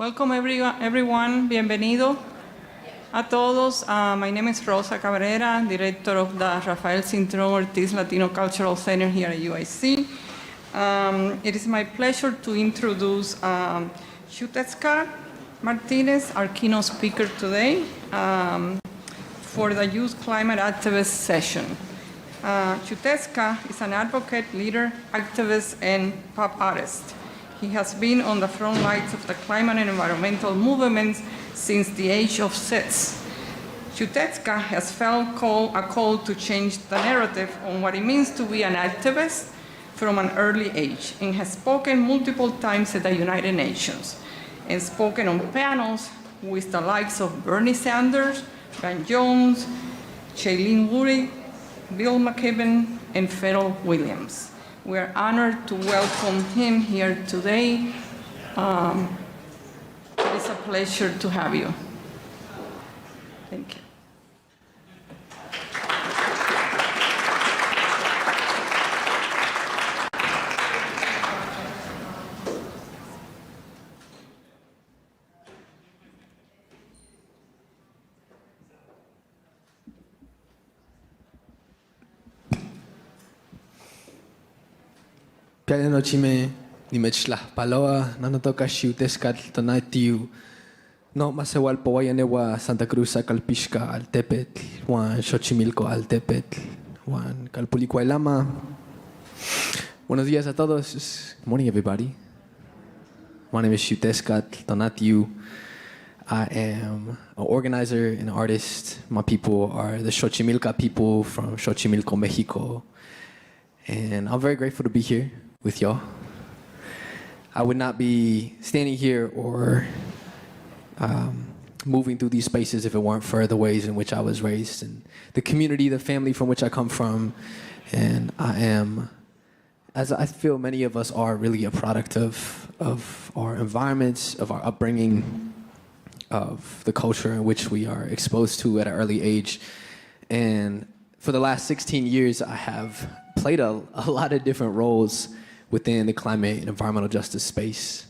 Welcome everyone, bienvenido a todos. My name is Rosa Cabrera, director of the Rafael Cintrón Ortiz Latino Cultural Center here at UIC. It is my pleasure to introduce Xiuhtezcatl Martinez, our keynote speaker today, for the Youth Climate Activist session. Xiuhtezcatl is an advocate, leader, activist, and pop artist. He has been on the front lines of the climate and environmental movements since the age of 6. Xiuhtezcatl has felt a call to change the narrative on what it means to be an activist from an early age, and has spoken multiple times at the United Nations, and spoken on panels with the likes of Bernie Sanders, Van Jones, Shailene Woodley, Bill McKibben, and Pharrell Williams. We are honored to welcome him here today. It is a pleasure to have you. Thank you. Piale nochime ni mechlah paloa nanotoka Xiuhtezcatl tonatiu no masewal powayanewa Santa Cruz Calpixca Altepetl Juan Xochimilco Altepetl Juan Calpulicuailama. Buenos días a todos. Good morning, everybody. My name is Xiuhtezcatl Tonatiu. I am an organizer and an artist. My people are the Xochimilca people from Xochimilco, Mexico. And I'm very grateful to be here with y'all. I would not be standing here or moving through these spaces if it weren't for the ways in which I was raised and the community, the family from which I come from. And I am, as I feel many of us are, really a product of our environments, of our upbringing, of the culture in which we are exposed to at an early age. And for the last 16 years, I have played a lot of different roles within the climate and environmental justice space.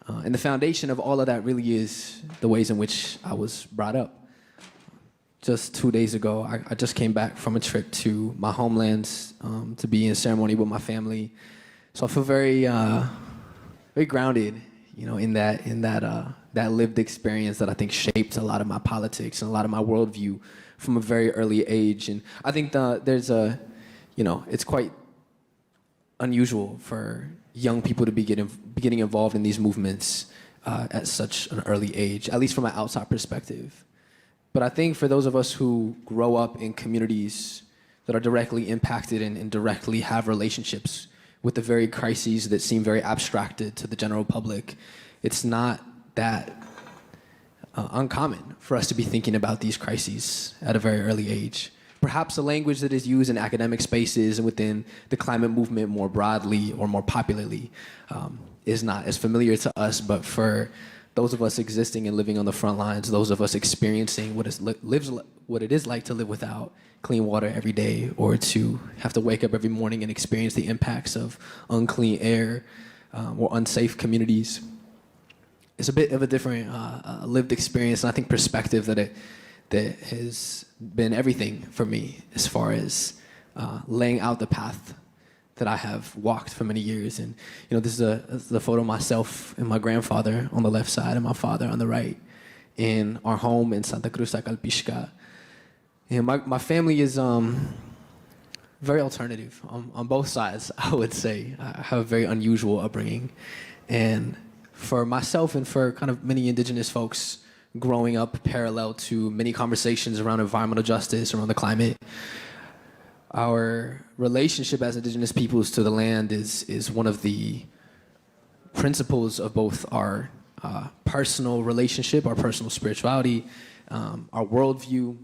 And the foundation of all of that really is the ways in which I was brought up. Just 2 days ago, I just came back from a trip to my homelands to be in a ceremony with my family. So I feel very, very grounded, in that lived experience that I think shaped a lot of my politics and a lot of my worldview from a very early age. And I think there's it's quite unusual for young people to be getting involved in these movements at such an early age, at least from an outside perspective. But I think for those of us who grow up in communities that are directly impacted and directly have relationships with the very crises that seem very abstracted to the general public, it's not that uncommon for us to be thinking about these crises at a very early age. Perhaps the language that is used in academic spaces and within the climate movement more broadly or more popularly is not as familiar to us, but for those of us existing and living on the front lines, those of us experiencing what it is like to live without clean water every day, or to have to wake up every morning and experience the impacts of unclean air or unsafe communities, it's a bit of a different lived experience, and I think perspective that has been everything for me as far as laying out the path that I have walked for many years. And this is a photo of myself and my grandfather on the left side and my father on the right in our home in Santa Cruz Calpixca. And my family is very alternative on both sides, I would say. I have a very unusual upbringing. And for myself and for kind of many indigenous folks growing up parallel to many conversations around environmental justice, around the climate, our relationship as indigenous peoples to the land is one of the principles of both our personal relationship, our personal spirituality, our worldview.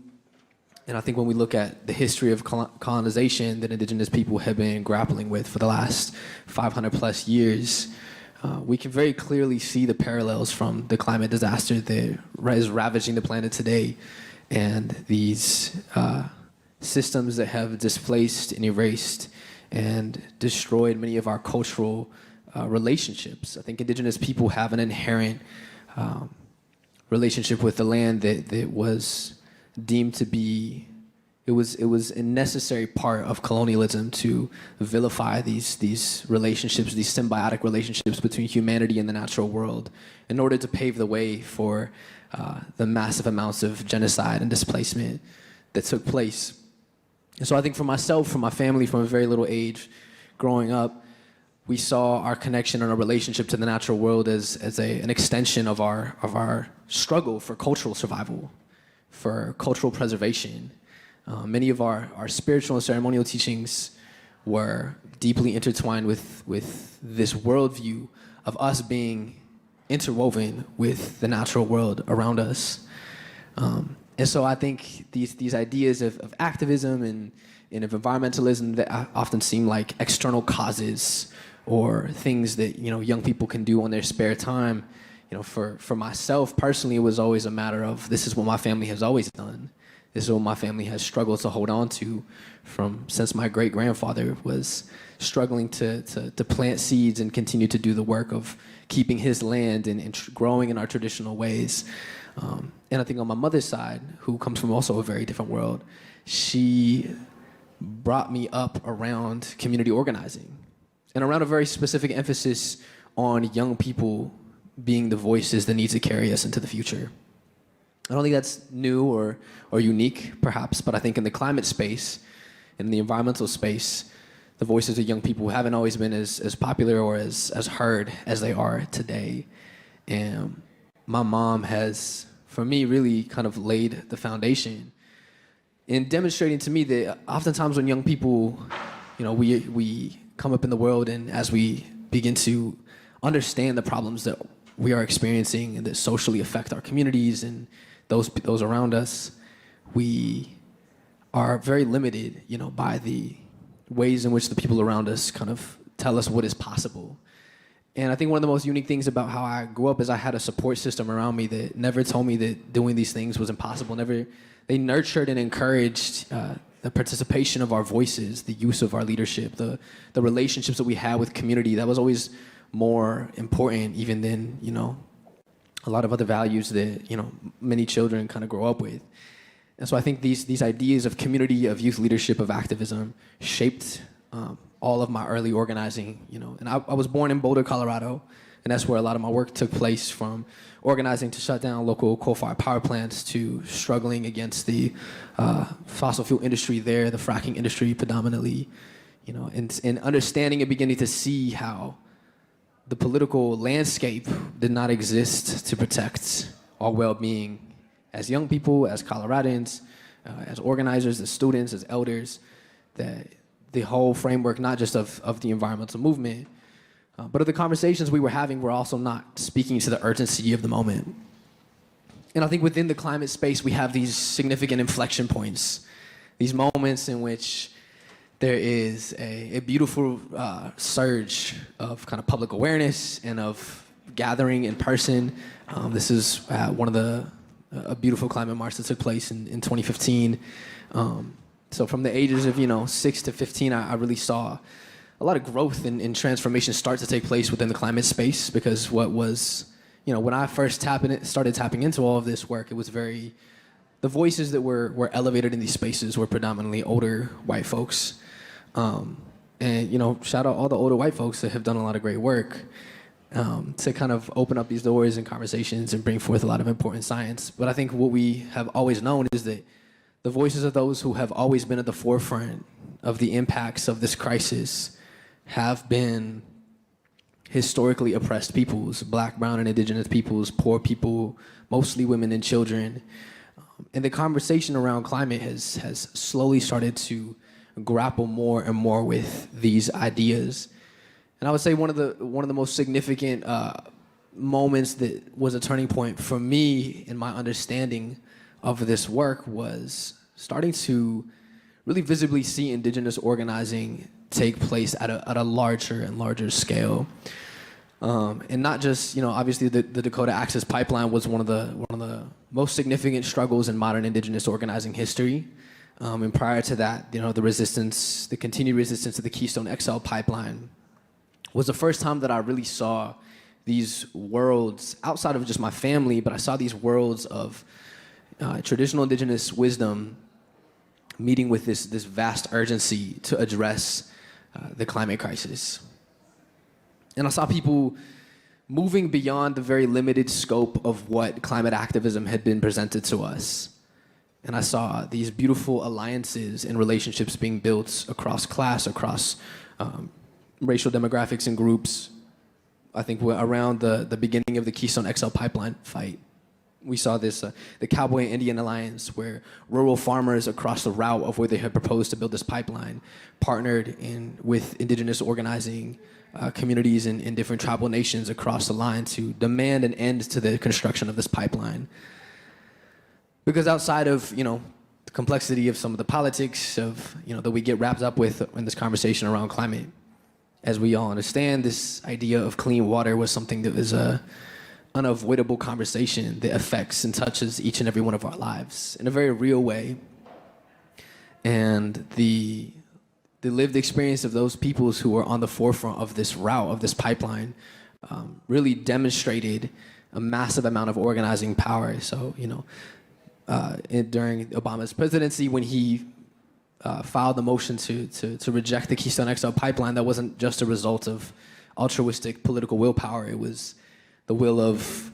And I think when we look at the history of colonization that indigenous people have been grappling with for the last 500 plus years, we can very clearly see the parallels from the climate disaster that is ravaging the planet today, and these systems that have displaced and erased and destroyed many of our cultural relationships. I think indigenous people have an inherent relationship with the land that was deemed to be, it was a necessary part of colonialism to vilify these relationships, these symbiotic relationships between humanity and the natural world, in order to pave the way for the massive amounts of genocide and displacement that took place. And so I think for myself, for my family, from a very little age, growing up, we saw our connection and our relationship to the natural world as an extension of our struggle for cultural survival, for cultural preservation. Many of our spiritual and ceremonial teachings were deeply intertwined with this worldview of us being interwoven with the natural world around us. And so I think these ideas of activism and of environmentalism that often seem like external causes or things that young people can do on their spare time. For myself personally, it was always a matter of, this is what my family has always done. This is what my family has struggled to hold on to since my great-grandfather was struggling to plant seeds and continue to do the work of keeping his land and growing in our traditional ways. And I think on my mother's side, who comes from also a very different world, she brought me up around community organizing and around a very specific emphasis on young people being the voices that need to carry us into the future. I don't think that's new or unique, perhaps, but I think in the climate space, in the environmental space, the voices of young people haven't always been as popular or as heard as they are today. And my mom has, for me, really kind of laid the foundation in demonstrating to me that oftentimes when young people, we come up in the world, and as we begin to understand the problems that we are experiencing and that socially affect our communities and those around us, we are very limited, by the ways in which the people around us kind of tell us what is possible. And I think one of the most unique things about how I grew up is I had a support system around me that never told me that doing these things was impossible. They nurtured and encouraged the participation of our voices, the use of our leadership, the relationships that we had with community. That was always more important even than, a lot of other values that, many children kind of grow up with. And so I think these ideas of community, of youth leadership, of activism shaped all of my early organizing, And I was born in Boulder, Colorado, and that's where a lot of my work took place, from organizing to shut down local coal-fired power plants to struggling against the fossil fuel industry there, the fracking industry predominantly, and understanding and beginning to see how the political landscape did not exist to protect our well-being as young people, as Coloradans, as organizers, as students, as elders, that the whole framework, not just of the environmental movement, but of the conversations we were having, were also not speaking to the urgency of the moment. And I think within the climate space, we have these significant inflection points, these moments in which there is a beautiful surge of kind of public awareness and of gathering in person. This is a beautiful climate march that took place in 2015. So from the ages of 6 to 15, I really saw a lot of growth and transformation start to take place within the climate space, because what was, when I first started tapping into all of this work, it was the voices that were elevated in these spaces were predominantly older white folks. And shout out all the older white folks that have done a lot of great work to kind of open up these doors and conversations and bring forth a lot of important science. But I think what we have always known is that the voices of those who have always been at the forefront of the impacts of this crisis have been historically oppressed peoples, Black, brown, and indigenous peoples, poor people, mostly women and children. And the conversation around climate has slowly started to grapple more and more with these ideas. And I would say one of the most significant moments that was a turning point for me in my understanding of this work was starting to really visibly see indigenous organizing take place at a larger and larger scale. And not just, obviously the Dakota Access Pipeline was one of the most significant struggles in modern indigenous organizing history. And prior to that, the continued resistance to the Keystone XL pipeline was the first time that I really saw these worlds outside of just my family, but I saw these worlds of traditional indigenous wisdom meeting with this vast urgency to address the climate crisis. And I saw people moving beyond the very limited scope of what climate activism had been presented to us. And I saw these beautiful alliances and relationships being built across class, across racial demographics and groups. I think we're around the beginning of the Keystone XL pipeline fight. We saw this, the Cowboy and Indian Alliance, where rural farmers across the route of where they had proposed to build this pipeline partnered with indigenous organizing communities in different tribal nations across the line to demand an end to the construction of this pipeline. Because outside of, the complexity of some of the politics of, that we get wrapped up with in this conversation around climate, as we all understand, this idea of clean water was something that was a unavoidable conversation that affects and touches each and every one of our lives in a very real way. And the lived experience of those peoples who were on the forefront of this route, of this pipeline, really demonstrated a massive amount of organizing power. So, during Obama's presidency, when he filed the motion to reject the Keystone XL pipeline, that wasn't just a result of altruistic political willpower. It was the will of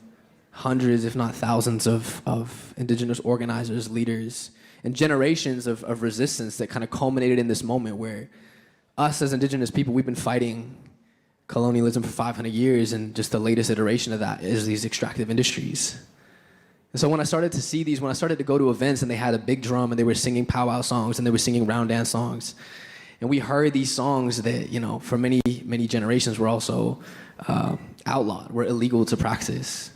hundreds, if not thousands, of indigenous organizers, leaders, and generations of resistance that kind of culminated in this moment where us as indigenous people, we've been fighting colonialism for 500 years, and just the latest iteration of that is these extractive industries. And so when I started to see these, when I started to go to events and they had a big drum and they were singing powwow songs and they were singing round dance songs, and we heard these songs that, for many, many generations were also outlawed, were illegal to practice.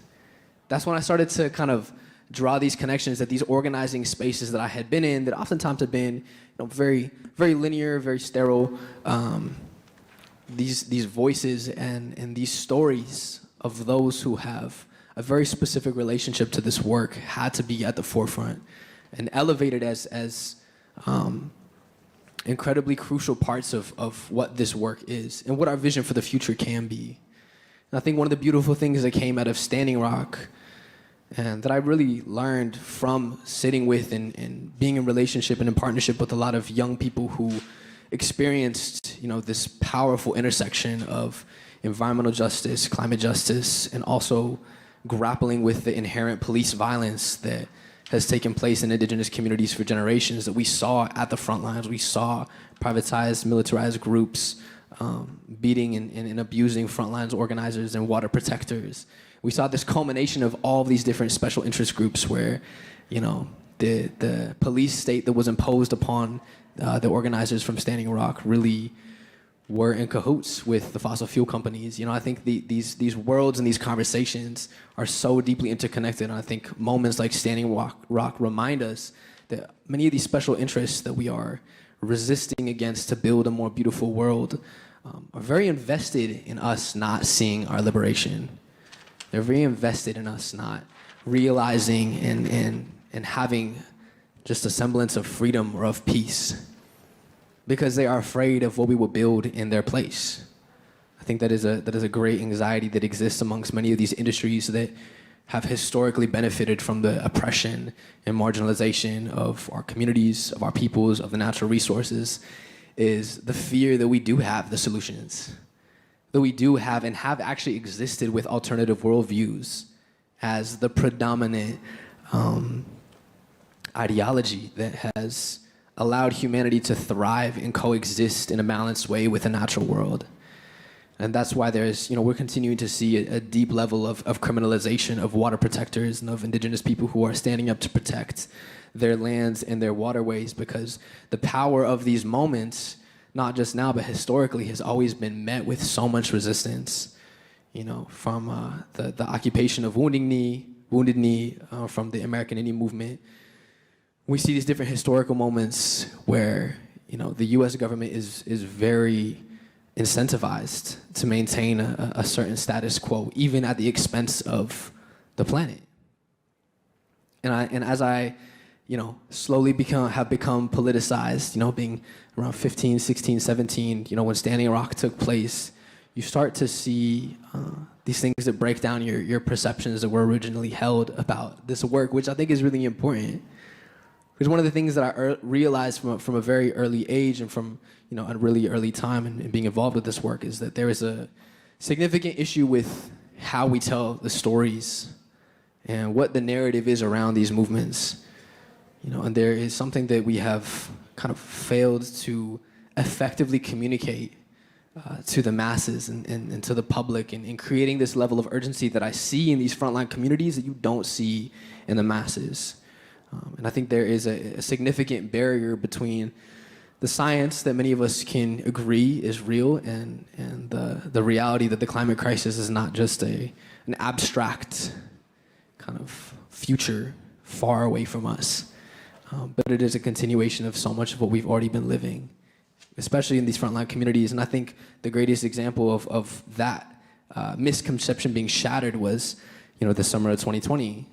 That's when I started to kind of draw these connections that these organizing spaces that I had been in, that oftentimes have been, very, very linear, very sterile, these voices and these stories of those who have a very specific relationship to this work had to be at the forefront and elevated as incredibly crucial parts of what this work is and what our vision for the future can be. And I think one of the beautiful things that came out of Standing Rock and that I really learned from sitting with and being in relationship and in partnership with a lot of young people who experienced, this powerful intersection of environmental justice, climate justice, and also grappling with the inherent police violence that has taken place in indigenous communities for generations, that we saw at the front lines. We saw privatized, militarized groups beating and abusing frontlines organizers and water protectors. We saw this culmination of all of these different special interest groups where, the police state that was imposed upon the organizers from Standing Rock really were in cahoots with the fossil fuel companies. I think these worlds and these conversations are so deeply interconnected. And I think moments like Standing Rock remind us that many of these special interests that we are resisting against to build a more beautiful world are very invested in us not seeing our liberation. They're very invested in us not realizing and having just a semblance of freedom or of peace, because they are afraid of what we will build in their place. I think that is a great anxiety that exists amongst many of these industries that have historically benefited from the oppression and marginalization of our communities, of our peoples, of the natural resources, is the fear that we do have the solutions, that we do have and have actually existed with alternative worldviews as the predominant ideology that has allowed humanity to thrive and coexist in a balanced way with the natural world. And that's why we're continuing to see a deep level of criminalization of water protectors and of indigenous people who are standing up to protect their lands and their waterways, because the power of these moments, not just now, but historically, has always been met with so much resistance, from the occupation of Wounded Knee, from the American Indian movement. We see these different historical moments where, the U.S. government is very incentivized to maintain a certain status quo, even at the expense of the planet. And as I slowly have become politicized, being around 15, 16, 17, when Standing Rock took place, you start to see these things that break down your perceptions that were originally held about this work, which I think is really important. Because one of the things that I realized from a very early age and from a really early time in being involved with this work is that there is a significant issue with how we tell the stories and what the narrative is around these movements. And there is something that we have kind of failed to effectively communicate to the masses and to the public, and creating this level of urgency that I see in these frontline communities that you don't see in the masses. And I think there is a significant barrier between the science that many of us can agree is real and the reality that the climate crisis is not just an abstract kind of future far away from us, but it is a continuation of so much of what we've already been living, especially in these frontline communities. And I think the greatest example of that misconception being shattered was, the summer of 2020,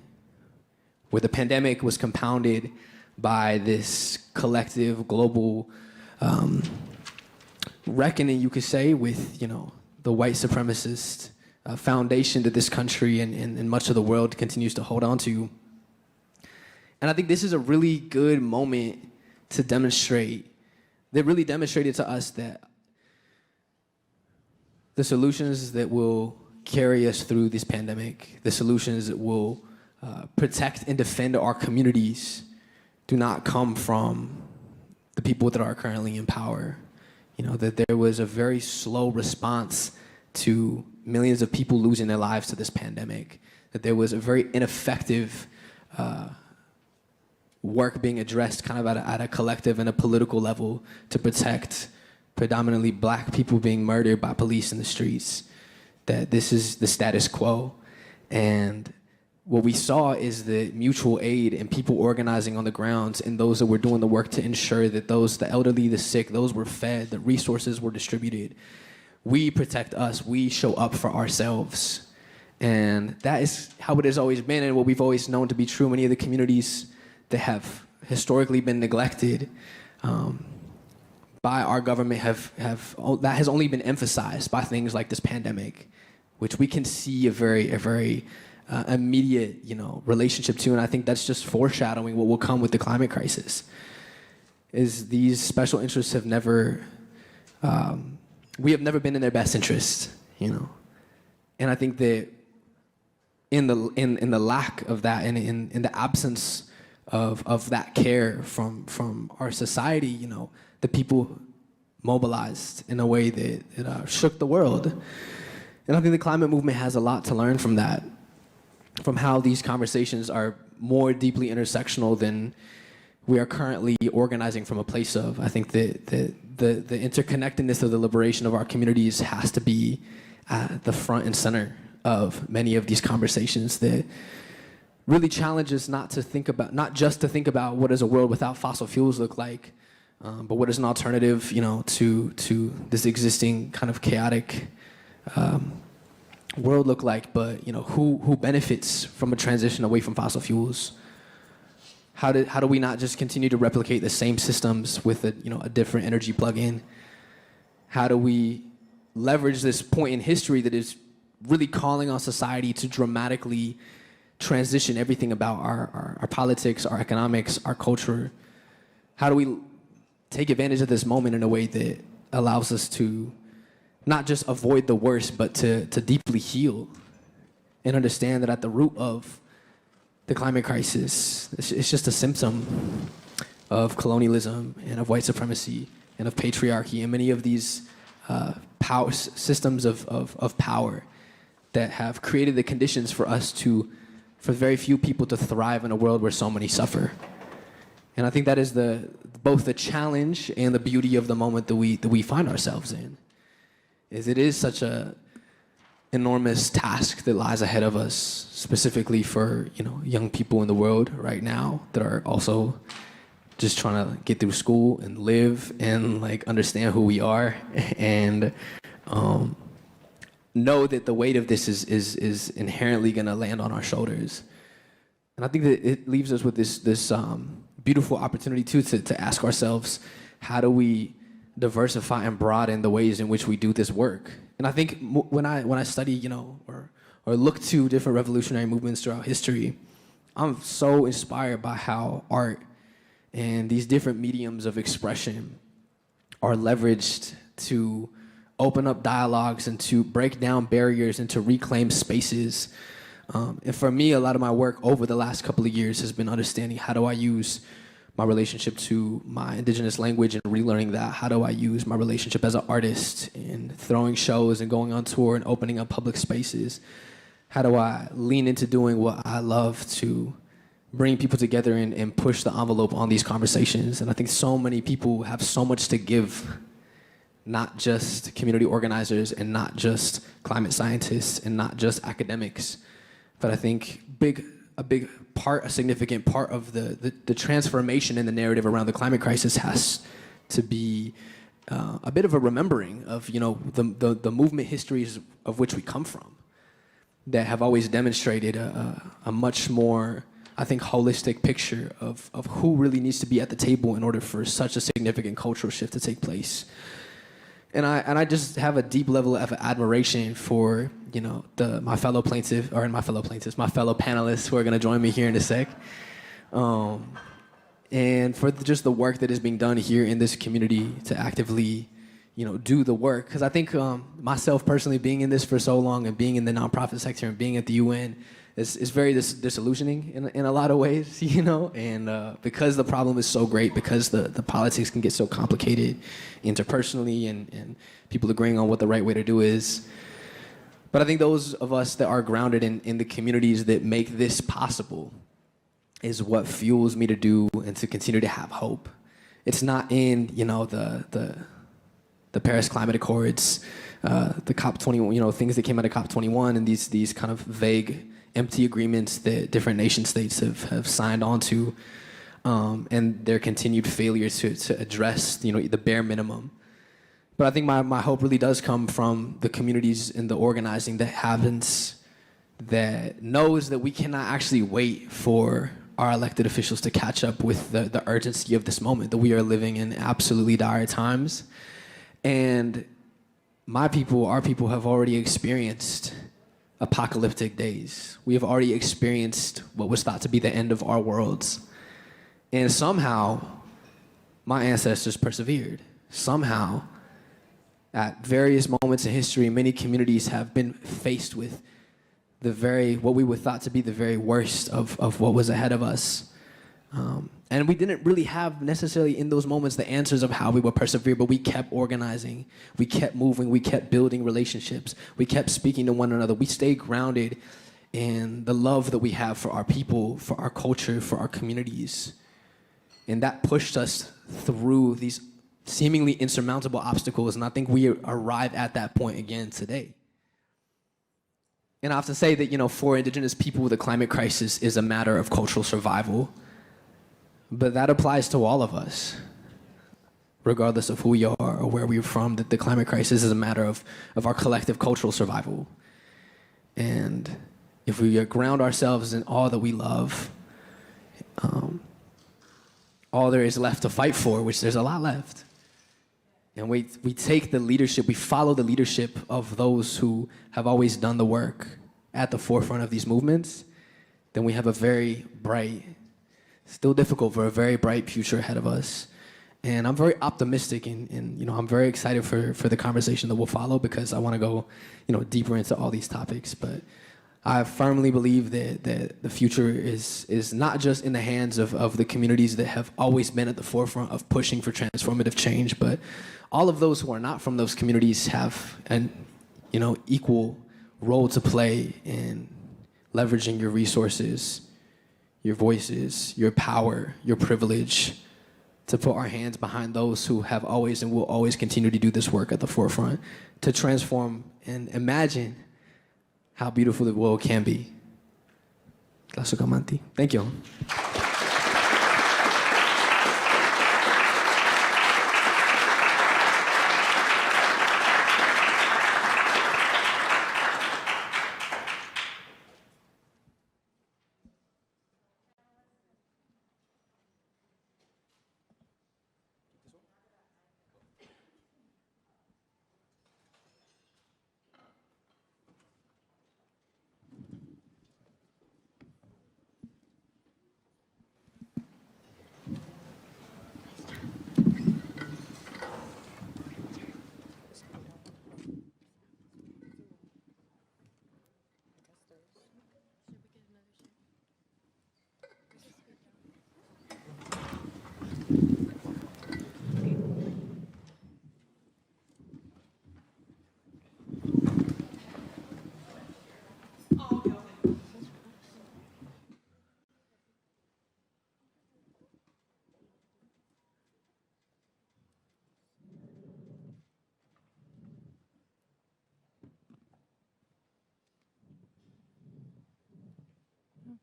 where the pandemic was compounded by this collective global reckoning, you could say, with the white supremacist foundation that this country and much of the world continues to hold on to. And I think this is a really good moment to demonstrate. They really demonstrated to us that the solutions that will carry us through this pandemic, the solutions that will protect and defend our communities, do not come from the people that are currently in power. That there was a very slow response to millions of people losing their lives to this pandemic, that there was a very ineffective work being addressed kind of at a collective and a political level to protect predominantly black people being murdered by police in the streets, that this is the status quo. And what we saw is the mutual aid and people organizing on the grounds and those that were doing the work to ensure that the elderly, the sick, those were fed, the resources were distributed. We protect us, we show up for ourselves. And that is how it has always been and what we've always known to be true. Many of the communities that have historically been neglected by our government that has only been emphasized by things like this pandemic, which we can see a very immediate relationship to. And I think that's just foreshadowing what will come with the climate crisis, is these special interests have never, we have never been in their best interest, And I think that in the lack of that and in the absence of that care from our society, the people mobilized in a way that shook the world. And I think the climate movement has a lot to learn from that, from how these conversations are more deeply intersectional than we are currently organizing from a place of. I think that the interconnectedness of the liberation of our communities has to be at the front and center of many of these conversations that really challenges not just to think about what does a world without fossil fuels look like, but what is an alternative, to this existing kind of chaotic world look like, but who benefits from a transition away from fossil fuels? How do we not just continue to replicate the same systems with a different energy plug-in? How do we leverage this point in history that is really calling on society to dramatically transition everything about our politics, our economics, our culture? How do we take advantage of this moment in a way that allows us to not just avoid the worst, but to deeply heal and understand that at the root of the climate crisis, it's just a symptom of colonialism and of white supremacy and of patriarchy and many of these power systems of power that have created the conditions for for very few people to thrive in a world where so many suffer. And I think that is both the challenge and the beauty of the moment that we find ourselves in. It is such a enormous task that lies ahead of us, specifically for young people in the world right now that are also just trying to get through school and live and understand who we are and know that the weight of this is inherently going to land on our shoulders. And I think that it leaves us with this beautiful opportunity too to ask ourselves, how do we diversify and broaden the ways in which we do this work And I think when I study, or look to different revolutionary movements throughout history, I'm so inspired by how art and these different mediums of expression are leveraged to open up dialogues and to break down barriers and to reclaim spaces. And for me, a lot of my work over the last couple of years has been understanding how do I use my relationship to my indigenous language and relearning that. How do I use my relationship as an artist in throwing shows and going on tour and opening up public spaces? How do I lean into doing what I love to bring people together and push the envelope on these conversations? And I think so many people have so much to give, not just community organizers and not just climate scientists and not just academics, but I think a significant part of the transformation in the narrative around the climate crisis has to be a bit of a remembering of the movement histories of which we come from, that have always demonstrated a much more, I think, holistic picture of who really needs to be at the table in order for such a significant cultural shift to take place. And I just have a deep level of admiration for my fellow panelists who are going to join me here in a sec, and for just the work that is being done here in this community to actively do the work. Because I think myself personally, being in this for so long and being in the nonprofit sector and being at the UN is very disillusioning in a lot of ways, and because the problem is so great, because the politics can get so complicated interpersonally and people agreeing on what the right way to do is. But I think those of us that are grounded in the communities that make this possible is what fuels me to do and to continue to have hope. It's not in the Paris Climate Accords, the COP21, things that came out of COP21 and these kind of vague, empty agreements that different nation states have signed on to, and their continued failures to address the bare minimum. But I think my hope really does come from the communities and the organizing that happens, that knows that we cannot actually wait for our elected officials to catch up with the urgency of this moment, that we are living in absolutely dire times. And our people have already experienced apocalyptic days. We have already experienced what was thought to be the end of our worlds. And somehow, my ancestors persevered. Somehow, at various moments in history, many communities have been faced with what we would thought to be the very worst of what was ahead of us. And we didn't really have necessarily in those moments the answers of how we would persevere, but we kept organizing, we kept moving, we kept building relationships, we kept speaking to one another. We stayed grounded in the love that we have for our people, for our culture, for our communities. And that pushed us through these seemingly insurmountable obstacles, and I think we arrive at that point again today. And I have to say that, for indigenous people, the climate crisis is a matter of cultural survival. But that applies to all of us, regardless of who we are or where we're from, that the climate crisis is a matter of our collective cultural survival. And if we ground ourselves in all that we love, all there is left to fight for, which there's a lot left, and we take the leadership, we follow the leadership of those who have always done the work at the forefront of these movements, then we have a very bright, still difficult, for a very bright future ahead of us. And I'm very optimistic and I'm very excited for the conversation that will follow, because I want to go, deeper into all these topics. But I firmly believe that the future is not just in the hands of the communities that have always been at the forefront of pushing for transformative change, but all of those who are not from those communities have an equal role to play in leveraging your resources, your voices, your power, your privilege, to put our hands behind those who have always and will always continue to do this work at the forefront, to transform and imagine how beautiful the world can be. Thank you.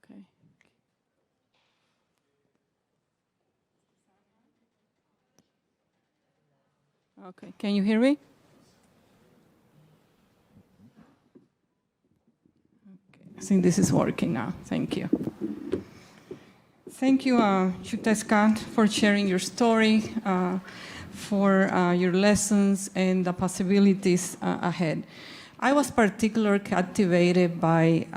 Okay. Okay, can you hear me? Okay, I think this is working now. Thank you. Thank you, Xiuhtezcatl, for sharing your story, for your lessons and the possibilities ahead. I was particularly captivated by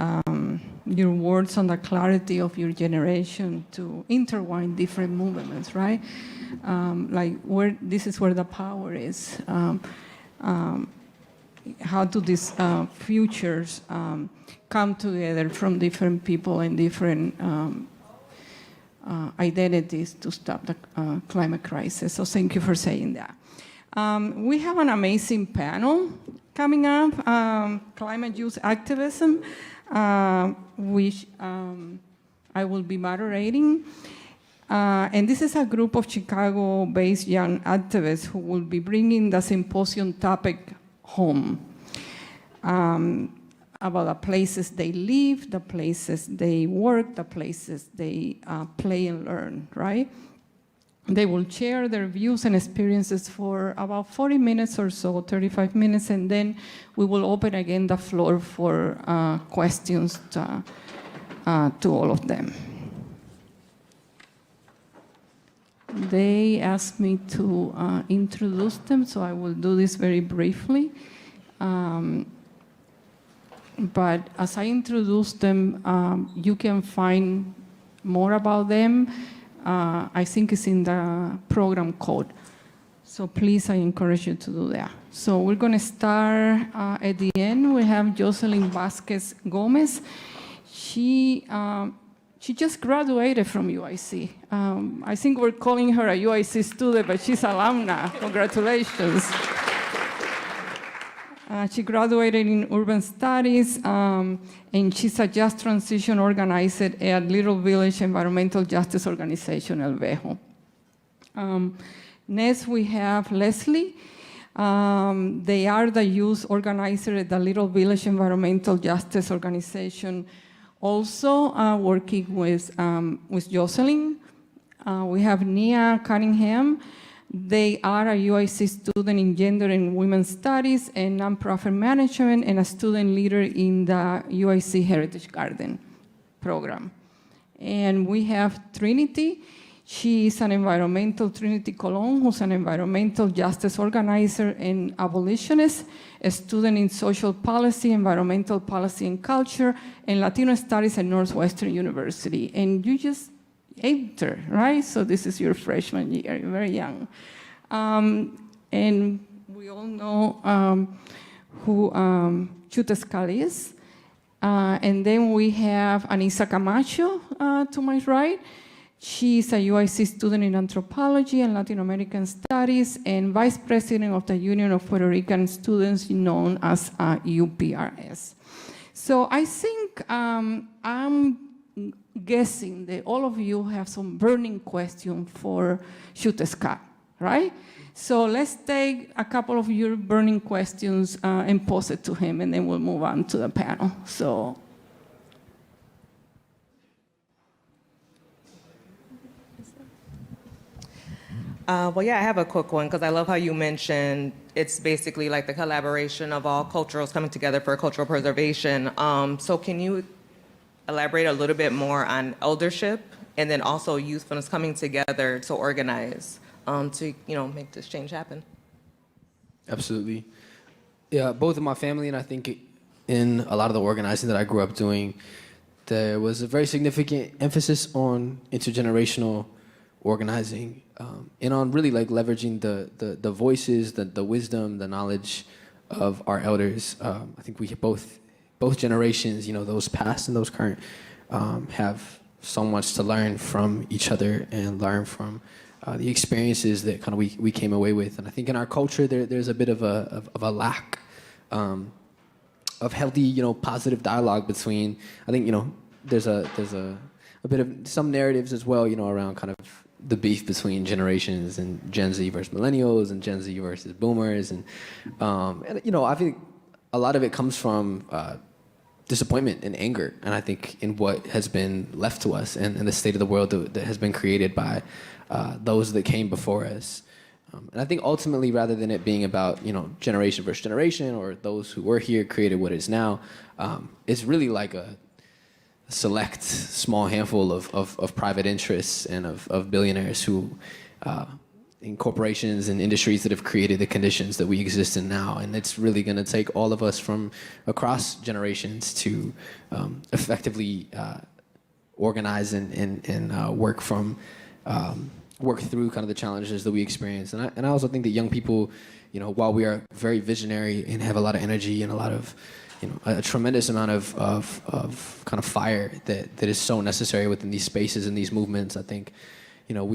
your words on the clarity of your generation to intertwine different movements, right? Like this is where the power is. How do these futures come together from different people and different identities to stop the climate crisis. So thank you for saying that. We have an amazing panel coming up, Climate Youth Activism, which I will be moderating. And this is a group of Chicago-based young activists who will be bringing the symposium topic home. About the places they live, the places they work, the places they play and learn, right? They will share their views and experiences for about 40 minutes or so, 35 minutes, and then we will open again the floor for questions to all of them. They asked me to introduce them, so I will do this very briefly. But as I introduce them, you can find more about them. I think it's in the program code. So please, I encourage you to do that. So we're going to start at the end. We have Jocelyn Vazquez-Gomez. She just graduated from UIC. I think we're calling her a UIC student, but she's alumna. Congratulations. She graduated in urban studies, and she's a just transition organizer at Little Village Environmental Justice Organization, El Vejo. Next, we have Leslie. They are the youth organizer at the Little Village Environmental Justice Organization, also working with Jocelyn. We have Nia Cunningham. They are a UIC student in Gender and Women's Studies and Nonprofit Management and a student leader in the UIC Heritage Garden program. And we have Trinity. She is an environmental, Trinity Colon, who's an environmental justice organizer and abolitionist, a student in social policy, environmental policy and culture, and Latino studies at Northwestern University. And you just enter, right? So this is your freshman year, you're very young. And we all know who Xiuhtezcatl is. And then we have Anissa Camacho to my right. She's a UIC student in Anthropology and Latin American Studies and Vice President of the Union of Puerto Rican Students, known as UPRS. So I think I'm guessing that all of you have some burning question for Xiuhtezcatl, right? So let's take a couple of your burning questions and pose it to him, and then we'll move on to the panel. So. Well, yeah, I have a quick one because I love how you mentioned it's basically like the collaboration of all cultures coming together for cultural preservation. So can you elaborate a little bit more on eldership and then also youthfulness coming together to organize to make this change happen? Absolutely. Yeah, both in my family and I think in a lot of the organizing that I grew up doing, there was a very significant emphasis on intergenerational organizing and on really like leveraging the voices, the wisdom, the knowledge of our elders. I think we both generations, those past and those current, have so much to learn from each other and learn from the experiences that kind of we came away with. And I think in our culture there's a bit of a lack of healthy, positive dialogue between. I think there's a bit of some narratives as well, around kind of the beef between generations and Gen Z versus millennials and Gen Z versus boomers, and I think a lot of it comes from disappointment and anger, and I think in what has been left to us and the state of the world that has been created by those that came before us. And I think ultimately, rather than it being about, you know, generation versus generation or those who were here created what is now, it's really like a select small handful of private interests and of billionaires who in corporations and industries that have created the conditions that we exist in now. And it's really going to take all of us from across generations to effectively organize and work through kind of the challenges that we experience. And I also think that young people, you know, while we are very visionary and have a lot of energy and a lot of, you know, a tremendous amount of kind of fire that is so necessary within these spaces and these movements, I think, you know,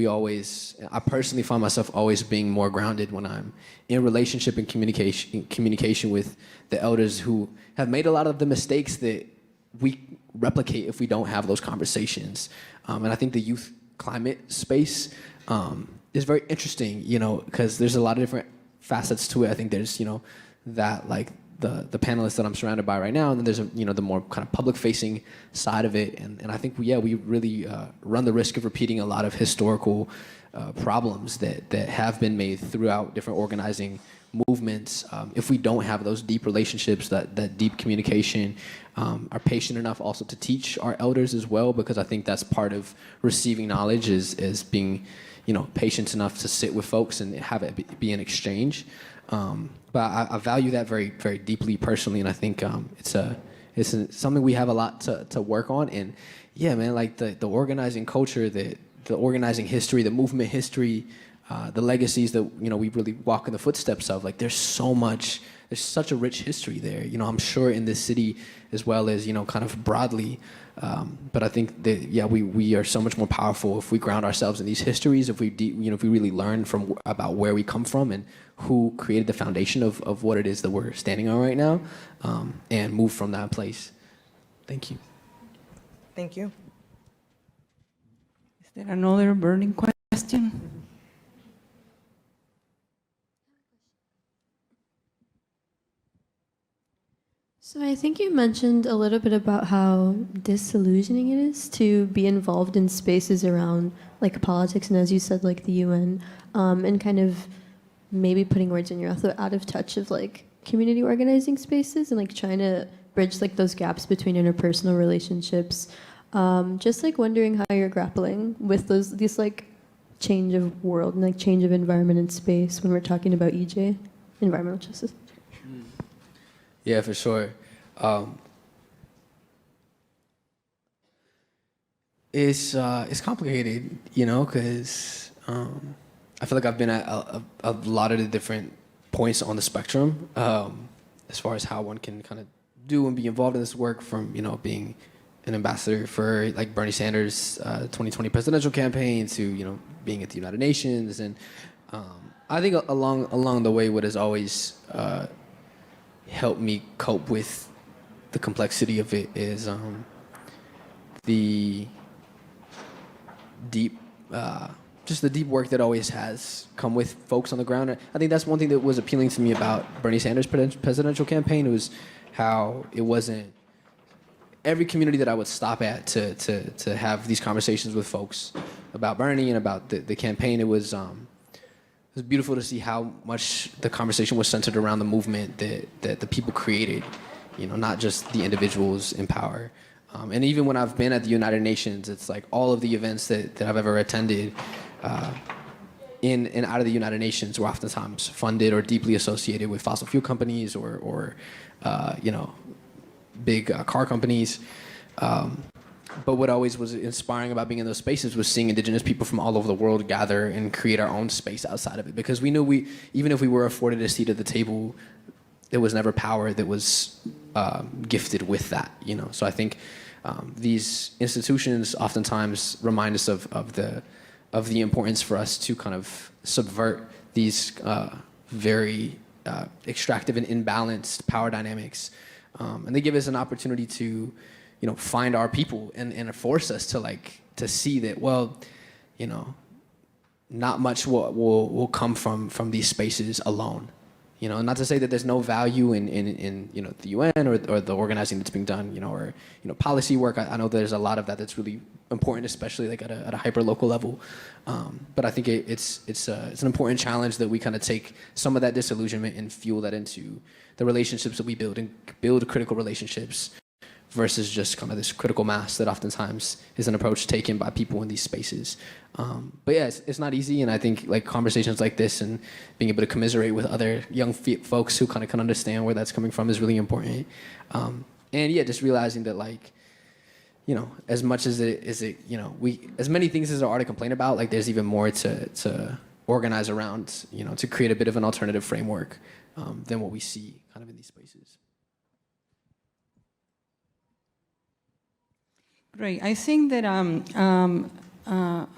I personally find myself always being more grounded when I'm in relationship and communication with the elders who have made a lot of the mistakes that we replicate if we don't have those conversations. And I think the youth climate space is very interesting, you know, because there's a lot of different facets to it. I think there's, you know, that like the panelists that I'm surrounded by right now, and then there's the more kind of public-facing side of it, and I think we really run the risk of repeating a lot of historical problems that have been made throughout different organizing movements if we don't have those deep relationships, that deep communication, are patient enough also to teach our elders as well, because I think that's part of receiving knowledge is being, you know, patient enough to sit with folks and have it be an exchange. But I value that very, very deeply personally, and I think it's something we have a lot to work on. And yeah, man, like the organizing culture, the organizing history, the movement history, the legacies that, you know, we really walk in the footsteps of. Like there's such a rich history there. You know, I'm sure in this city as well as, you know, kind of broadly. But I think that, yeah, we are so much more powerful if we ground ourselves in these histories, if we really learn about where we come from and who created the foundation of what it is that we're standing on right now, and move from that place. Thank you. Thank you. Is there another burning question? So I think you mentioned a little bit about how disillusioning it is to be involved in spaces around like politics and, as you said, like the UN, and kind of maybe putting words in your mouth, out of touch of like community organizing spaces and like trying to bridge like those gaps between interpersonal relationships. Just like wondering how you're grappling with these like change of world and like change of environment and space when we're talking about EJ, environmental justice. Yeah, for sure. It's complicated, you know, because I feel like I've been at a lot of the different points on the spectrum as far as how one can kind of do and be involved in this work, from, you know, being an ambassador for like Bernie Sanders' 2020 presidential campaign to, you know, being at the United Nations. And I think along the way, what has always helped me cope with the complexity of it is the deep work that always has come with folks on the ground. I think that's one thing that was appealing to me about Bernie Sanders' presidential campaign. It was how it wasn't every community that I would stop at to have these conversations with folks about Bernie and about the campaign. It was beautiful to see how much the conversation was centered around the movement that the people created, you know, not just the individuals in power. And even when I've been at the United Nations, it's like all of the events that I've ever attended in and out of the United Nations were oftentimes funded or deeply associated with fossil fuel companies or you know, big car companies. But what always was inspiring about being in those spaces was seeing indigenous people from all over the world gather and create our own space outside of it. Because we knew even if we were afforded a seat at the table, there was never power that was gifted with that, you know. So I think these institutions oftentimes remind us of the importance for us to kind of subvert these very extractive and imbalanced power dynamics. And they give us an opportunity to, you know, find our people and force us to see that, well, you know, not much will come from these spaces alone. You know, not to say that there's no value in you know, the UN or the organizing that's being done, you know, or, you know, policy work. I know there's a lot of that that's really important, especially like at a hyper local level. But I think it's an important challenge that we kind of take some of that disillusionment and fuel that into the relationships that we build, and build critical relationships versus just kind of this critical mass that oftentimes is an approach taken by people in these spaces. But yeah, it's not easy, and I think like conversations like this and being able to commiserate with other young folks who kind of can understand where that's coming from is really important. And yeah, just realizing that, like, you know, as much as it you know, as many things as there are to complain about, like there's even more to organize around, you know, to create a bit of an alternative framework than what we see kind of in these spaces. Great. I think that I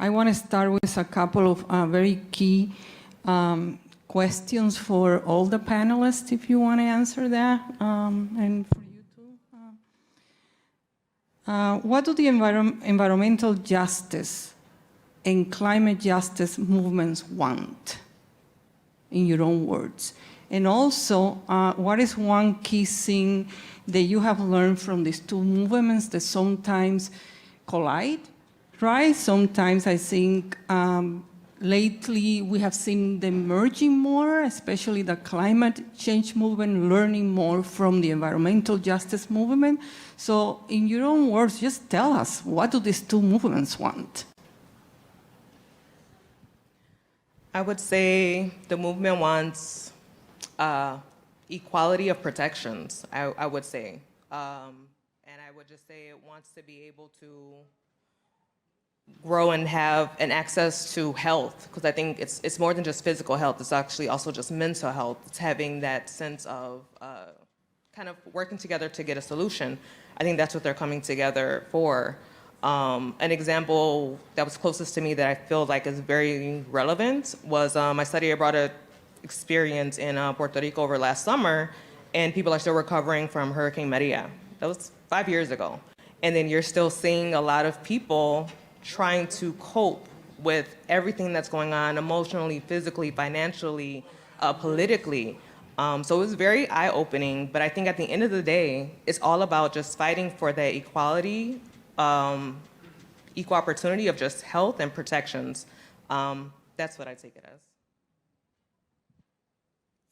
want to start with a couple of very key questions for all the panelists, if you want to answer that, and for you too. What do the environmental justice and climate justice movements want, in your own words? And also, what is one key thing that you have learned from these two movements that sometimes collide, right? Sometimes I think lately we have seen them merging more, especially the climate change movement, learning more from the environmental justice movement. So in your own words, just tell us, what do these two movements want? I would say the movement wants equality of protections, I would say. And I would just say it wants to be able to grow and have an access to health, because I think it's more than just physical health, it's actually also just mental health. It's having that sense of kind of working together to get a solution. I think that's what they're coming together for. An example that was closest to me that I feel like is very relevant was my study abroad experience in Puerto Rico over last summer, and people are still recovering from Hurricane Maria. That was 5 years ago. And then you're still seeing a lot of people trying to cope with everything that's going on emotionally, physically, financially, politically. So it was very eye-opening, but I think at the end of the day, it's all about just fighting for that equality, equal opportunity of just health and protections. That's what I take it as.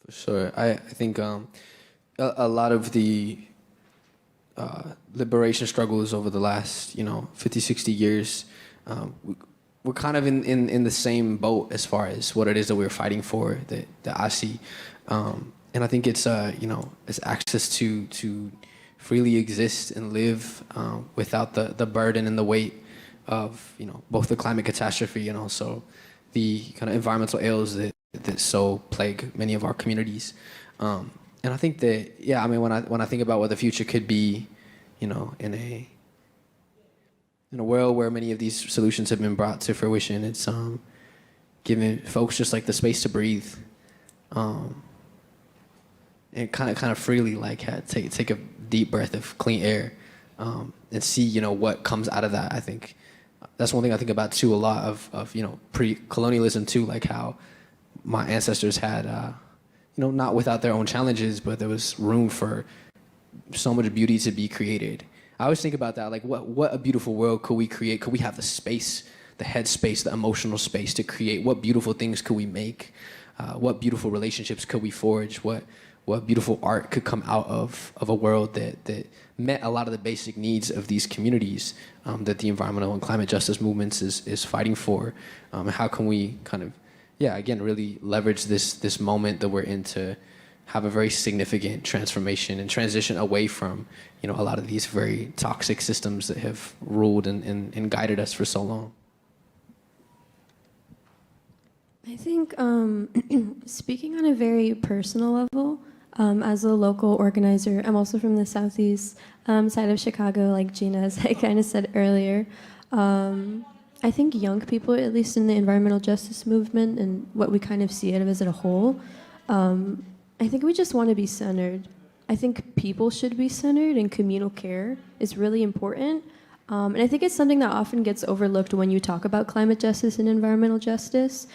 For sure. I think a lot of the liberation struggles over the last, 50, 60 years, we're kind of in the same boat as far as what it is that we're fighting for, that I see. And I think it's, it's access to freely exist and live without the burden and the weight of, both the climate catastrophe and also the kind of environmental ills that so plague many of our communities. And I think that, when I think about what the future could be, in a world where many of these solutions have been brought to fruition, it's giving folks just like the space to breathe, and kind of freely take a deep breath of clean air, and see what comes out of that. I think that's one thing I think about too a lot of pre-colonialism too, like how my ancestors had not without their own challenges, but there was room for so much beauty to be created. I always think about that, like what a beautiful world could we create? Could we have the space, the head space, the emotional space to create? What beautiful things could we make? What beautiful relationships could we forge? What beautiful art could come out of a world that met a lot of the basic needs of these communities that the environmental and climate justice movements is fighting for? How can we kind of, again, really leverage this moment that we're in to have a very significant transformation and transition away from, a lot of these very toxic systems that have ruled and guided us for so long. I think speaking on a very personal level, as a local organizer, I'm also from the southeast side of Chicago, like Gina, as I kind of said earlier. I think young people, at least in the environmental justice movement and what we kind of see it as a whole, I think we just want to be centered. I think people should be centered, and communal care is really important. And I think it's something that often gets overlooked when you talk about climate justice and environmental justice,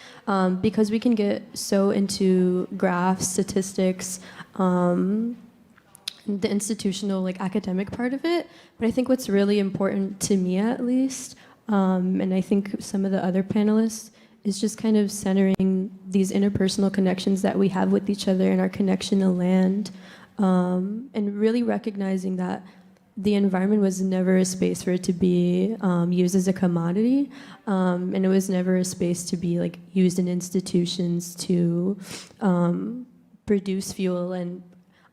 because we can get so into graphs, statistics, the institutional, like academic part of it. But I think what's really important to me, at least, and I think some of the other panelists, is just kind of centering these interpersonal connections that we have with each other and our connection to land, and really recognizing that the environment was never a space for it to be used as a commodity, and it was never a space to be like used in institutions to produce fuel and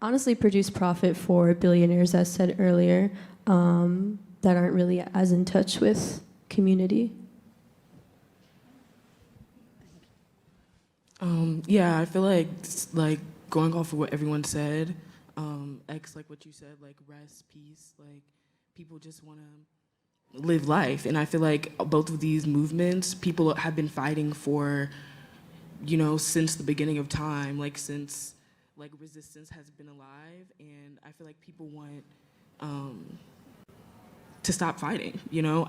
honestly produce profit for billionaires, as said earlier, that aren't really as in touch with community. Yeah, I feel like going off of what everyone said, like what you said, like rest, peace, like people just want to live life. And I feel like both of these movements, people have been fighting for, since the beginning of time, like since like resistance has been alive. And I feel like people want to stop fighting,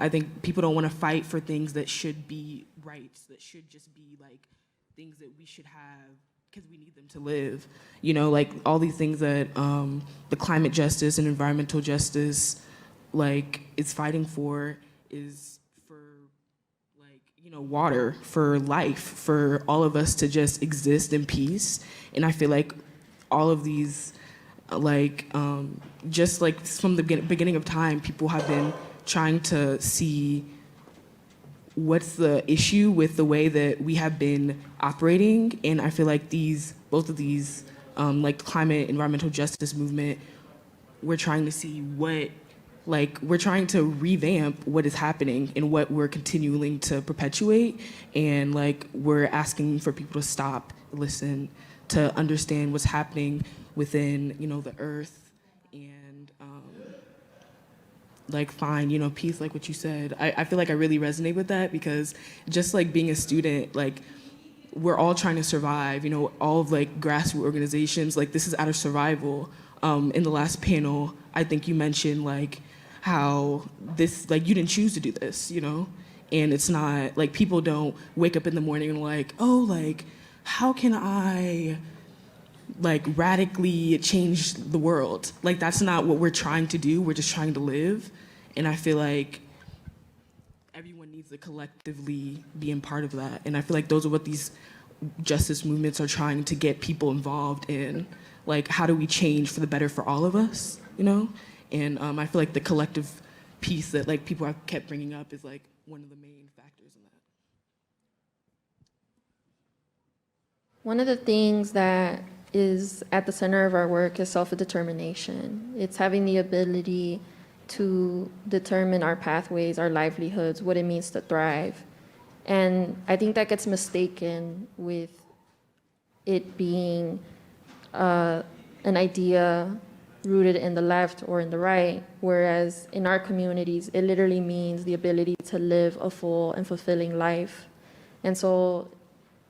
I think people don't want to fight for things that should be rights, that should just be like things that we should have because we need them to live, like all these things that the climate justice and environmental justice like is fighting for is for like, water, for life, for all of us to just exist in peace. And I feel like all of these like just like from the beginning of time, people have been trying to see what's the issue with the way that we have been operating. And I feel like both of these, like climate, environmental justice movement, we're trying to see we're trying to revamp what is happening and what we're continuing to perpetuate. And like, we're asking for people to stop, listen, to understand what's happening within, the earth, and like find, peace, like what you said. I feel like I really resonate with that because just like being a student, like we're all trying to survive, all of like grassroots organizations, like this is out of survival. In the last panel, I think you mentioned like how this, like you didn't choose to do this, and it's not like people don't wake up in the morning and like, oh, like how can I like radically change the world? Like that's not what we're trying to do. We're just trying to live. And I feel like everyone needs to collectively be in part of that. And I feel like those are what these justice movements are trying to get people involved in. Like, how do we change for the better for all of us, And I feel like the collective piece that like people have kept bringing up is like one of the main factors in that. One of the things that is at the center of our work is self-determination. It's having the ability to determine our pathways, our livelihoods, what it means to thrive. And I think that gets mistaken with it being an idea rooted in the left or in the right, whereas in our communities, it literally means the ability to live a full and fulfilling life. And so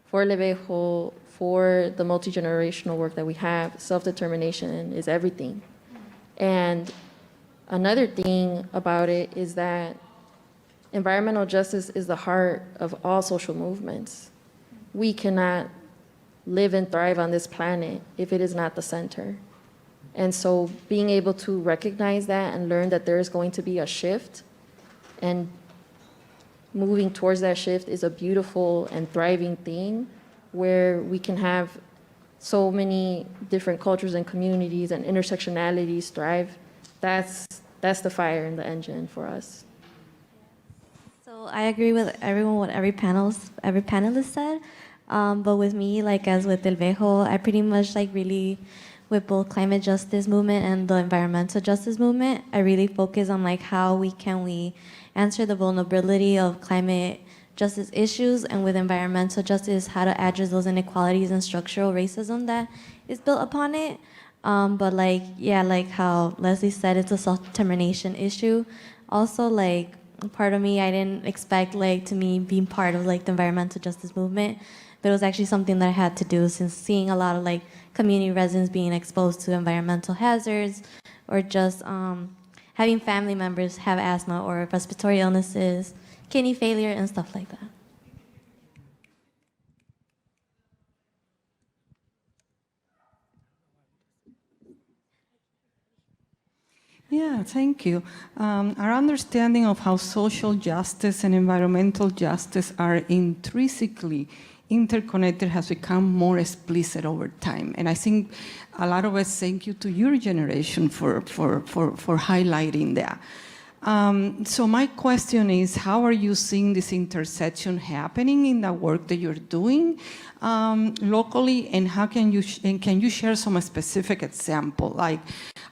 for Levejo, for the multi-generational work that we have, self-determination is everything. And another thing about it is that environmental justice is the heart of all social movements. We cannot live and thrive on this planet if it is not the center. And so being able to recognize that and learn that there is going to be a shift and moving towards that shift is a beautiful and thriving thing where we can have so many different cultures and communities and intersectionalities thrive. That's the fire in the engine for us. So I agree with everyone what every panelist said, but with me, like as with El Vejo, I pretty much like really with both climate justice movement and the environmental justice movement, I really focus on like how we answer the vulnerability of climate justice issues, and with environmental justice, how to address those inequalities and structural racism that is built upon it. But like, yeah, like how Leslie said, it's a self-determination issue. Also, like, part of me, I didn't expect like to me being part of like the environmental justice movement, but it was actually something that I had to do since seeing a lot of like community residents being exposed to environmental hazards, or just having family members have asthma or respiratory illnesses, kidney failure, and stuff like that. Yeah, thank you. Our understanding of how social justice and environmental justice are intrinsically interconnected has become more explicit over time. And I think a lot of us thank you to your generation for highlighting that. So my question is, how are you seeing this intersection happening in the work that you're doing locally, and how can you share some specific example? Like,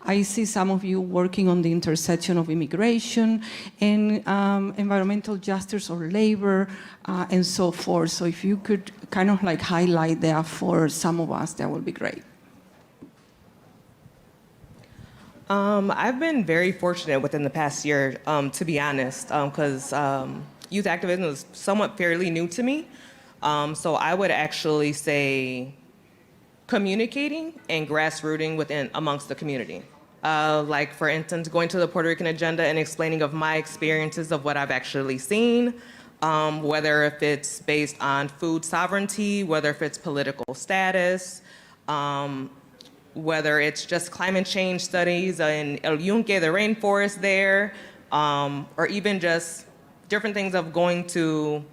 I see some of you working on the intersection of immigration and environmental justice or labor and so forth. So if you could kind of like highlight that for some of us, that would be great. I've been very fortunate within the past year, to be honest, because youth activism was somewhat fairly new to me. So I would actually say communicating and grassrooting amongst the community. Like, for instance, going to the Puerto Rican agenda and explaining of my experiences of what I've actually seen, whether if it's based on food sovereignty, whether if it's political status, whether it's just climate change studies in El Yunque, the rainforest there, or even just different things of going to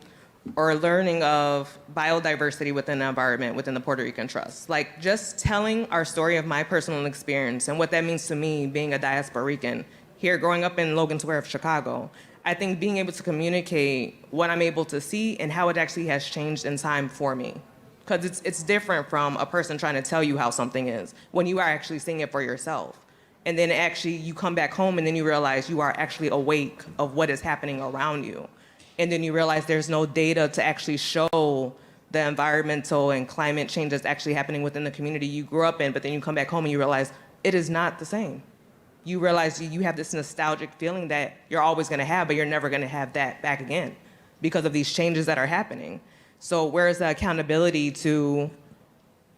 or learning of biodiversity within the environment within the Puerto Rican Trust. Like, just telling our story of my personal experience and what that means to me being a diaspora Rican here growing up in Logan Square of Chicago. I think being able to communicate what I'm able to see and how it actually has changed in time for me. Because it's different from a person trying to tell you how something is when you are actually seeing it for yourself. And then actually you come back home and then you realize you are actually awake of what is happening around you. And then you realize there's no data to actually show the environmental and climate change that's actually happening within the community you grew up in, but then you come back home and you realize it is not the same. You realize you have this nostalgic feeling that you're always gonna have, but you're never gonna have that back again because of these changes that are happening. So where is the accountability to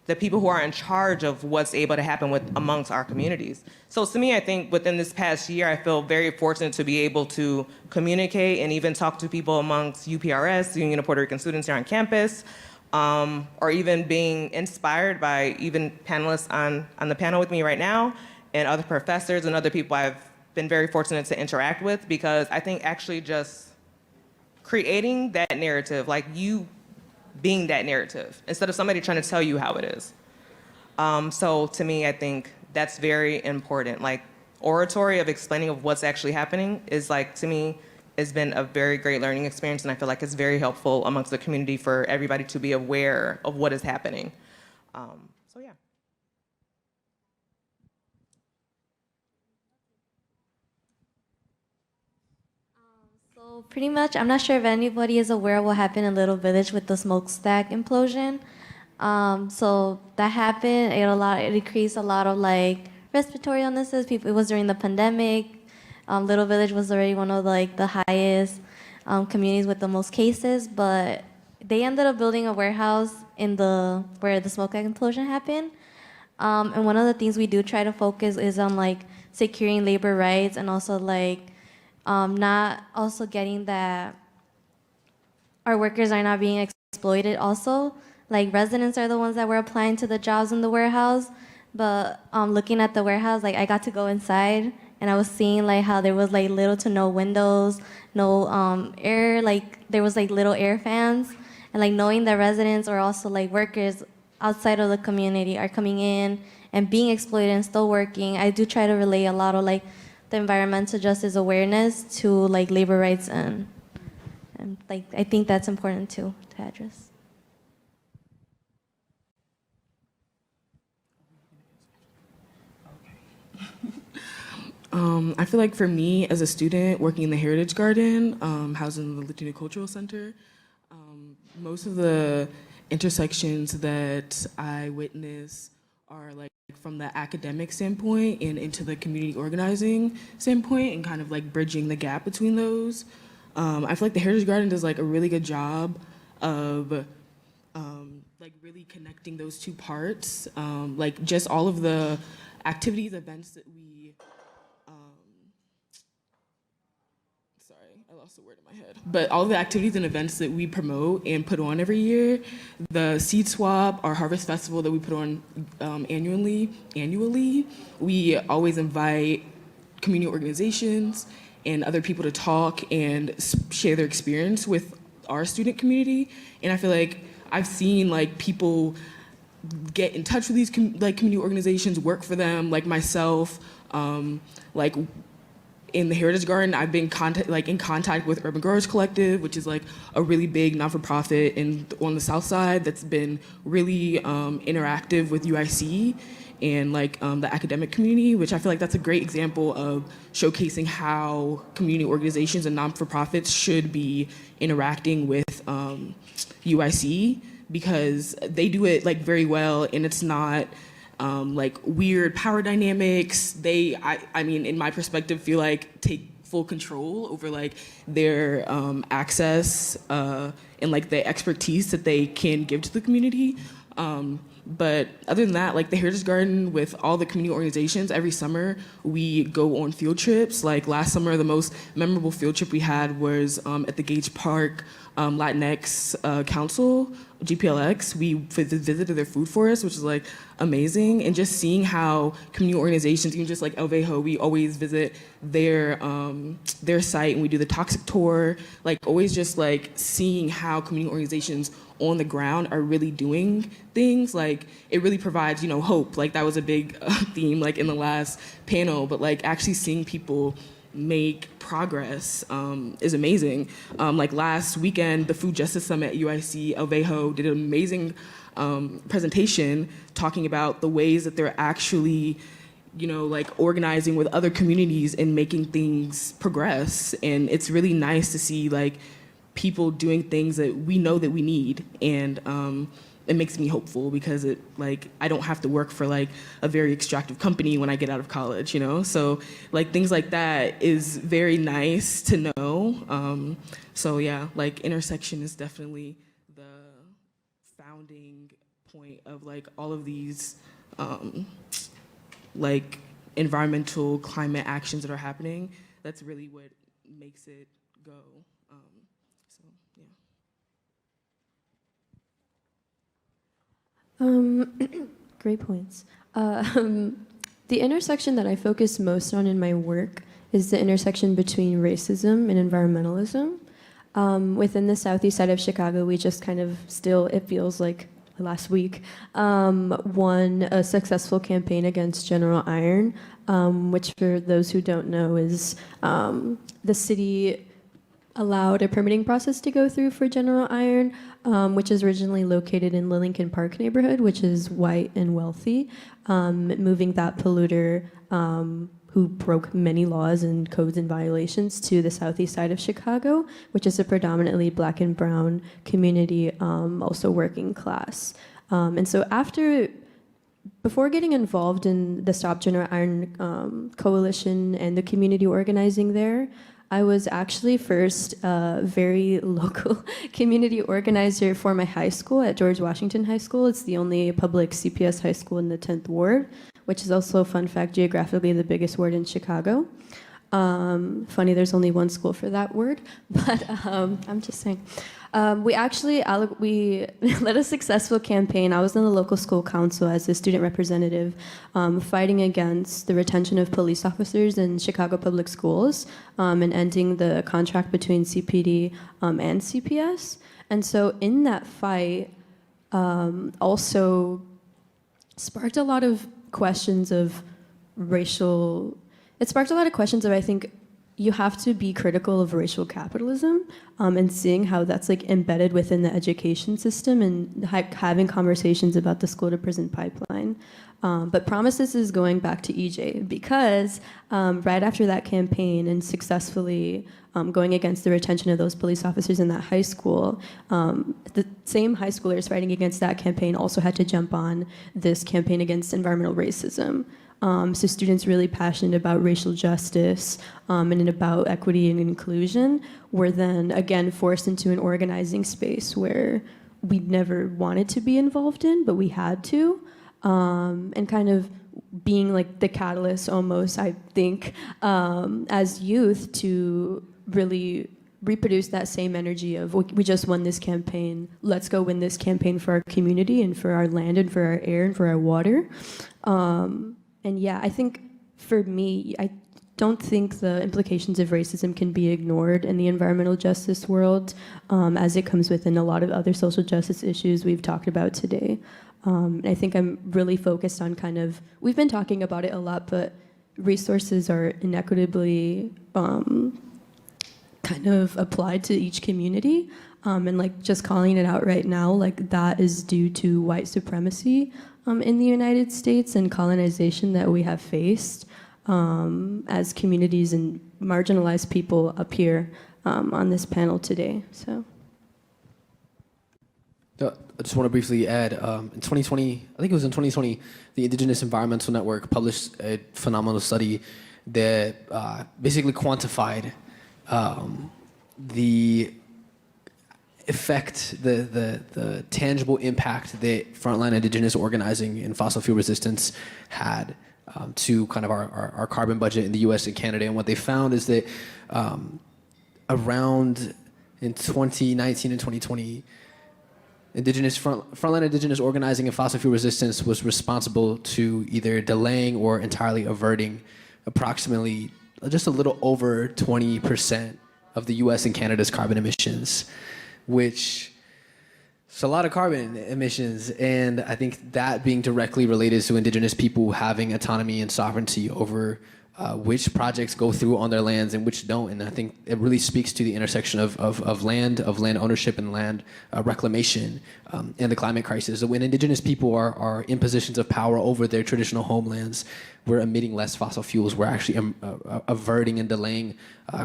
the people who are in charge of what's able to happen amongst our communities? So to me, I think within this past year, I feel very fortunate to be able to communicate and even talk to people amongst UPRS, the Union of Puerto Rican Students here on campus, or even being inspired by even panelists on the panel with me right now, and other professors and other people I've been very fortunate to interact with, because I think actually just creating that narrative, like you being that narrative, instead of somebody trying to tell you how it is. So to me, I think that's very important. Like, oratory of explaining of what's actually happening is, like, to me, has been a very great learning experience, and I feel like it's very helpful amongst the community for everybody to be aware of what is happening. So yeah. So pretty much, I'm not sure if anybody is aware of what happened in Little Village with the smokestack implosion. So that happened. It increased a lot of like respiratory illnesses. It was during the pandemic. Little Village was already one of like the highest communities with the most cases, but they ended up building a warehouse in where the smokestack implosion happened. And one of the things we do try to focus is on like securing labor rights, and also like not also getting that our workers are not being exploited also. Like, residents are the ones that were applying to the jobs in the warehouse, but looking at the warehouse, like, I got to go inside and I was seeing like how there was like little to no windows, no air, like there was like little air fans, and like knowing that residents or also like workers outside of the community are coming in and being exploited and still working. I do try to relay a lot of like the environmental justice awareness to like labor rights, and like I think that's important too to address. I feel like for me as a student working in the Heritage Garden, housed in the Latino Cultural Center, most of the intersections that I witness are like from the academic standpoint and into the community organizing standpoint, and kind of like bridging the gap between those. I feel like the Heritage Garden does like a really good job of like really connecting those two parts. Like just all of the activities, events that we lost the word in my head. But all the activities and events that we promote and put on every year, the Seed Swap, our Harvest Festival that we put on annually, we always invite community organizations and other people to talk and share their experience with our student community. And I feel like I've seen like people get in touch with these community organizations, work for them, like myself, like in the Heritage Garden, I've been in contact with Urban Growers Collective, which is like a really big not-for-profit on the South Side that's been really interactive with UIC and like the academic community, which I feel like that's a great example of showcasing how community organizations and non-for-profits should be interacting with UIC, because they do it like very well, and it's not like weird power dynamics. I mean, in my perspective, feel like take full control over like their access and like the expertise that they can give to the community. But other than that, like the Heritage Garden with all the community organizations, every summer we go on field trips. Like last summer, the most memorable field trip we had was at the Gage Park Latinx Council, GPLX. We visited their food forest, which is like amazing. And just seeing how community organizations, even just like El Vejo, we always visit their site and we do the toxic tour. Like always just like seeing how community organizations on the ground are really doing things, like it really provides, you know, hope. Like that was a big theme like in the last panel, but like actually seeing people make progress is amazing. Like last weekend, the Food Justice Summit at UIC, El Vejo did an amazing presentation talking about the ways that they're actually, you know, like organizing with other communities and making things progress. And it's really nice to see like people doing things that we know that we need, and it makes me hopeful because it like I don't have to work for like a very extractive company when I get out of college, you know. So like things like that is very nice to know. So yeah, like intersection is definitely the founding point of like all of these like environmental climate actions that are happening. That's really what makes it go. So yeah. Great points. The intersection that I focus most on in my work is the intersection between racism and environmentalism. Within the southeast side of Chicago, we just kind of still, it feels like last week, won a successful campaign against General Iron, which for those who don't know is the city allowed a permitting process to go through for General Iron, which is originally located in the Lincoln Park neighborhood, which is white and wealthy, moving that polluter who broke many laws and codes and violations to the southeast side of Chicago, which is a predominantly black and brown community, also working class. And so before getting involved in the Stop General Iron coalition and the community organizing there, I was actually first a very local community organizer for my high school at George Washington High School. It's the only public CPS high school in the 10th Ward, which is also, fun fact, geographically the biggest ward in Chicago. Funny, there's only one school for that word, but I'm just saying. We led a successful campaign. I was in the local school council as a student representative, fighting against the retention of police officers in Chicago public schools and ending the contract between CPD and CPS. And so in that fight, also sparked a lot of questions of racial. It sparked a lot of questions of, I think, you have to be critical of racial capitalism and seeing how that's like embedded within the education system and having conversations about the school to prison pipeline. But Promises is going back to EJ because right after that campaign and successfully going against the retention of those police officers in that high school, the same high schoolers fighting against that campaign also had to jump on this campaign against environmental racism. So students really passionate about racial justice and about equity and inclusion were then again forced into an organizing space where we never wanted to be involved in, but we had to, and kind of being like the catalyst almost, I think, as youth to really reproduce that same energy of we just won this campaign, let's go win this campaign for our community and for our land and for our air and for our water. And yeah, I think for me, I don't think the implications of racism can be ignored in the environmental justice world, as it comes within a lot of other social justice issues we've talked about today. I think I'm really focused on we've been talking about it a lot, but resources are inequitably kind of applied to each community, and like just calling it out right now, like that is due to white supremacy in the United States and colonization that we have faced as communities and marginalized people up here on this panel today. So. I just want to briefly add, in 2020, I think it was in 2020, the Indigenous Environmental Network published a phenomenal study that basically quantified the effect, the tangible impact that frontline Indigenous organizing and fossil fuel resistance had to kind of our carbon budget in the US and Canada. And what they found is that around in 2019 and 2020, frontline Indigenous organizing and fossil fuel resistance was responsible to either delaying or entirely averting approximately just a little over 20% of the US and Canada's carbon emissions, which is a lot of carbon emissions. And I think that being directly related to Indigenous people having autonomy and sovereignty over which projects go through on their lands and which don't. And I think it really speaks to the intersection of land ownership and land reclamation and the climate crisis. When Indigenous people are in positions of power over their traditional homelands, we're emitting less fossil fuels. We're actually averting and delaying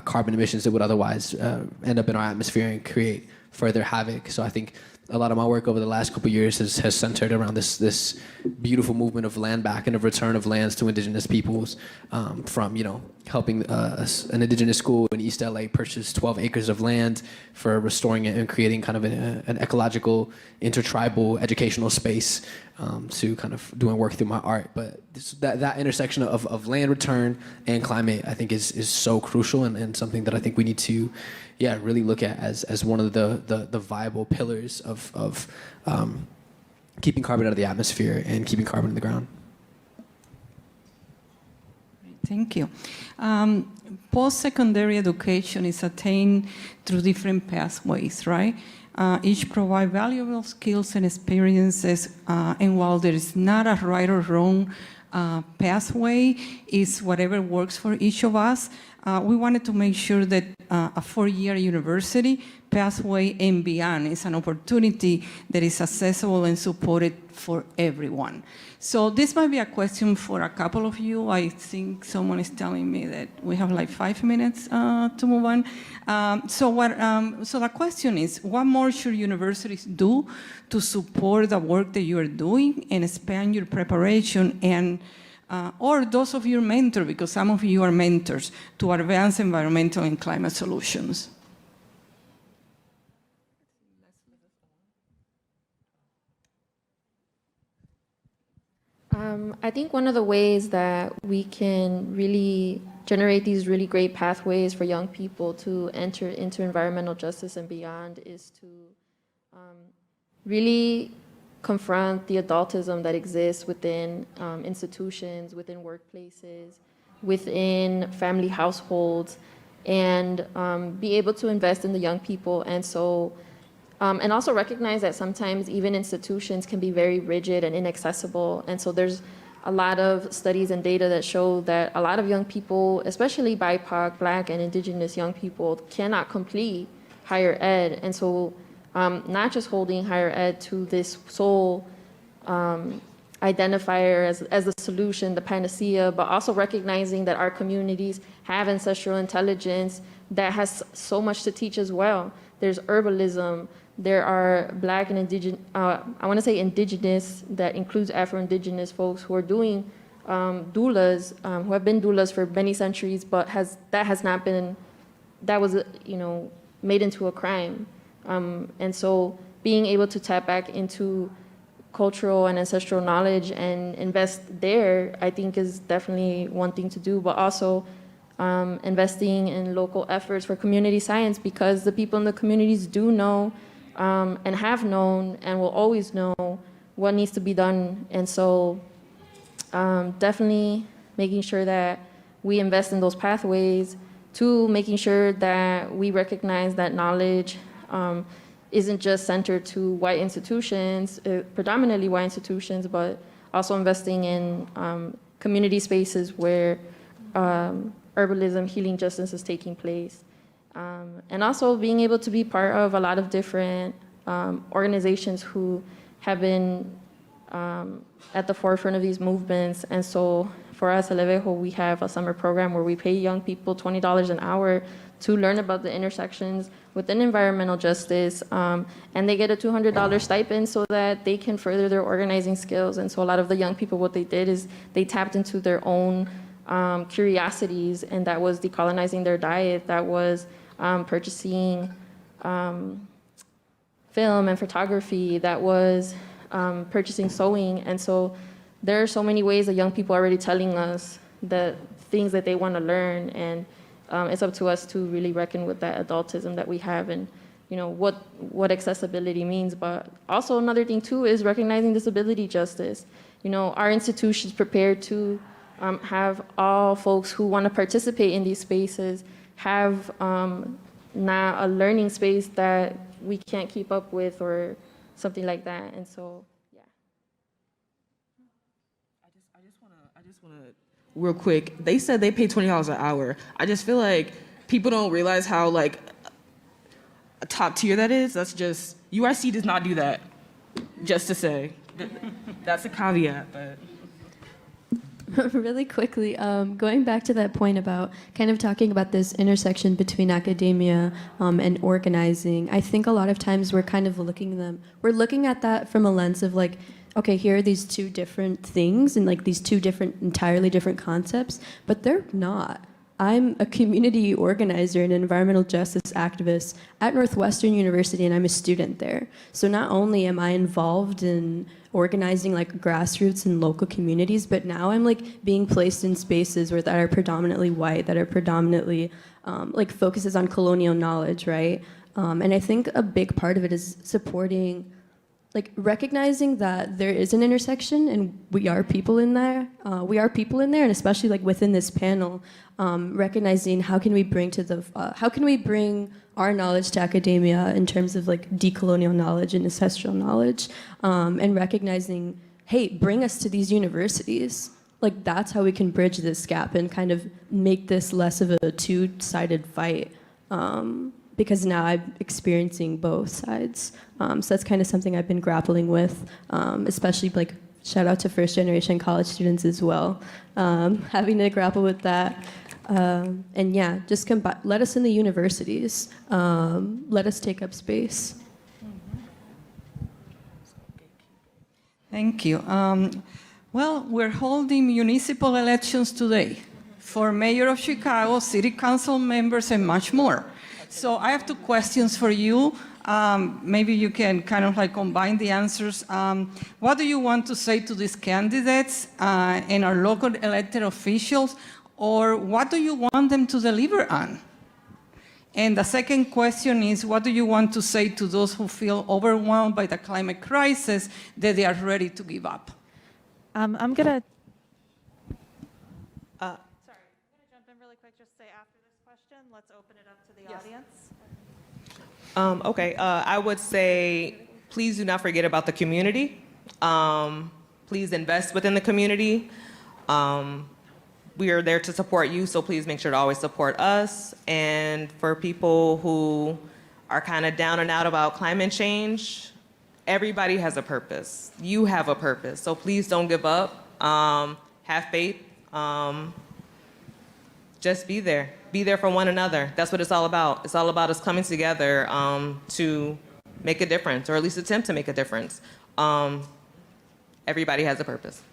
carbon emissions that would otherwise end up in our atmosphere and create further havoc. So I think a lot of my work over the last couple of years has centered around this beautiful movement of land back and of return of lands to Indigenous peoples, from helping an Indigenous school in East LA purchase 12 acres of land for restoring it and creating kind of an ecological intertribal educational space, to kind of doing work through my art. But that intersection of land return and climate, I think, is so crucial and something that I think we need to really look at as one of the viable pillars of keeping carbon out of the atmosphere and keeping carbon in the ground. Thank you. Post-secondary education is attained through different pathways, right? Each provide valuable skills and experiences, and while there is not a right or wrong pathway, is whatever works for each of us. We wanted to make sure that a four-year university pathway and beyond is an opportunity that is accessible and supported for everyone. So this might be a question for a couple of you. I think someone is telling me that we have like 5 minutes to move on. So the question is, what more should universities do to support the work that you are doing and expand your preparation and or those of your mentors, because some of you are mentors, to advance environmental and climate solutions? I think one of the ways that we can really generate these really great pathways for young people to enter into environmental justice and beyond is to really confront the adultism that exists within institutions, within workplaces, within family households, and be able to invest in the young people. And so, and also recognize that sometimes even institutions can be very rigid and inaccessible. And so there's a lot of studies and data that show that a lot of young people, especially BIPOC, Black and Indigenous young people, cannot complete higher ed. And so not just holding higher ed to this sole identifier as the solution, the panacea, but also recognizing that our communities have ancestral intelligence that has so much to teach as well. There's herbalism. There are Black and Indigenous, I want to say Indigenous, that includes Afro-Indigenous folks who are doing doulas, who have been doulas for many centuries, but that was made into a crime. And so being able to tap back into cultural and ancestral knowledge and invest there, I think is definitely one thing to do, but also investing in local efforts for community science, because the people in the communities do know and have known and will always know what needs to be done. And so definitely making sure that we invest in those pathways, to making sure that we recognize that knowledge isn't just centered to white institutions, predominantly white institutions, but also investing in community spaces where herbalism, healing justice is taking place. And also being able to be part of a lot of different organizations who have been at the forefront of these movements. And so for us, El Evejo, we have a summer program where we pay young people $20 an hour to learn about the intersections within environmental justice, and they get a $200 stipend so that they can further their organizing skills. And so a lot of the young people, what they did is they tapped into their own curiosities, and that was decolonizing their diet, that was purchasing film and photography, that was purchasing sewing. And so there are so many ways that young people are already telling us the things that they want to learn, and it's up to us to really reckon with that adultism that we have, and what accessibility means. But also another thing too is recognizing disability justice. Our institution's prepared to have all folks who want to participate in these spaces have not a learning space that we can't keep up with or something like that. And so, yeah. I just want to, real quick, they said they pay $20 an hour. I just feel like people don't realize how, like, a top tier that is. That's just, UIC does not do that, just to say. That's a caveat, but. Really quickly, going back to that point about kind of talking about this intersection between academia and organizing, I think a lot of times we're kind of we're looking at that from a lens of like, okay, here are these two different things and like these two entirely different concepts, but they're not. I'm a community organizer and environmental justice activist at Northwestern University, and I'm a student there. So not only am I involved in organizing like grassroots and local communities, but now I'm like being placed in spaces that are predominantly white, that are predominantly like focuses on colonial knowledge, right? And I think a big part of it is supporting, like recognizing that there is an intersection and we are people in there. And especially like within this panel, recognizing how can we bring our knowledge to academia in terms of like decolonial knowledge and ancestral knowledge, and recognizing, hey, bring us to these universities. Like that's how we can bridge this gap and kind of make this less of a two-sided fight. Because now I'm experiencing both sides. So that's kind of something I've been grappling with, especially like shout out to first generation college students as well, having to grapple with that. And yeah, just let us in the universities. Let us take up space. Thank you. Well, we're holding municipal elections today for mayor of Chicago, city council members, and much more. So I have two questions for you. Maybe you can kind of like combine the answers. What do you want to say to these candidates and our local elected officials, or what do you want them to deliver on? And the second question is, what do you want to say to those who feel overwhelmed by the climate crisis that they are ready to give up? I'm going to jump in really quick, just say after this question, let's open it up to the audience. Okay, I would say please do not forget about the community. Please invest within the community. We are there to support you, so please make sure to always support us. And for people who are kind of down and out about climate change, everybody has a purpose. You have a purpose, so please don't give up. Have faith. Just be there. Be there for one another. That's what it's all about. It's all about us coming together to make a difference, or at least attempt to make a difference. Everybody has a purpose.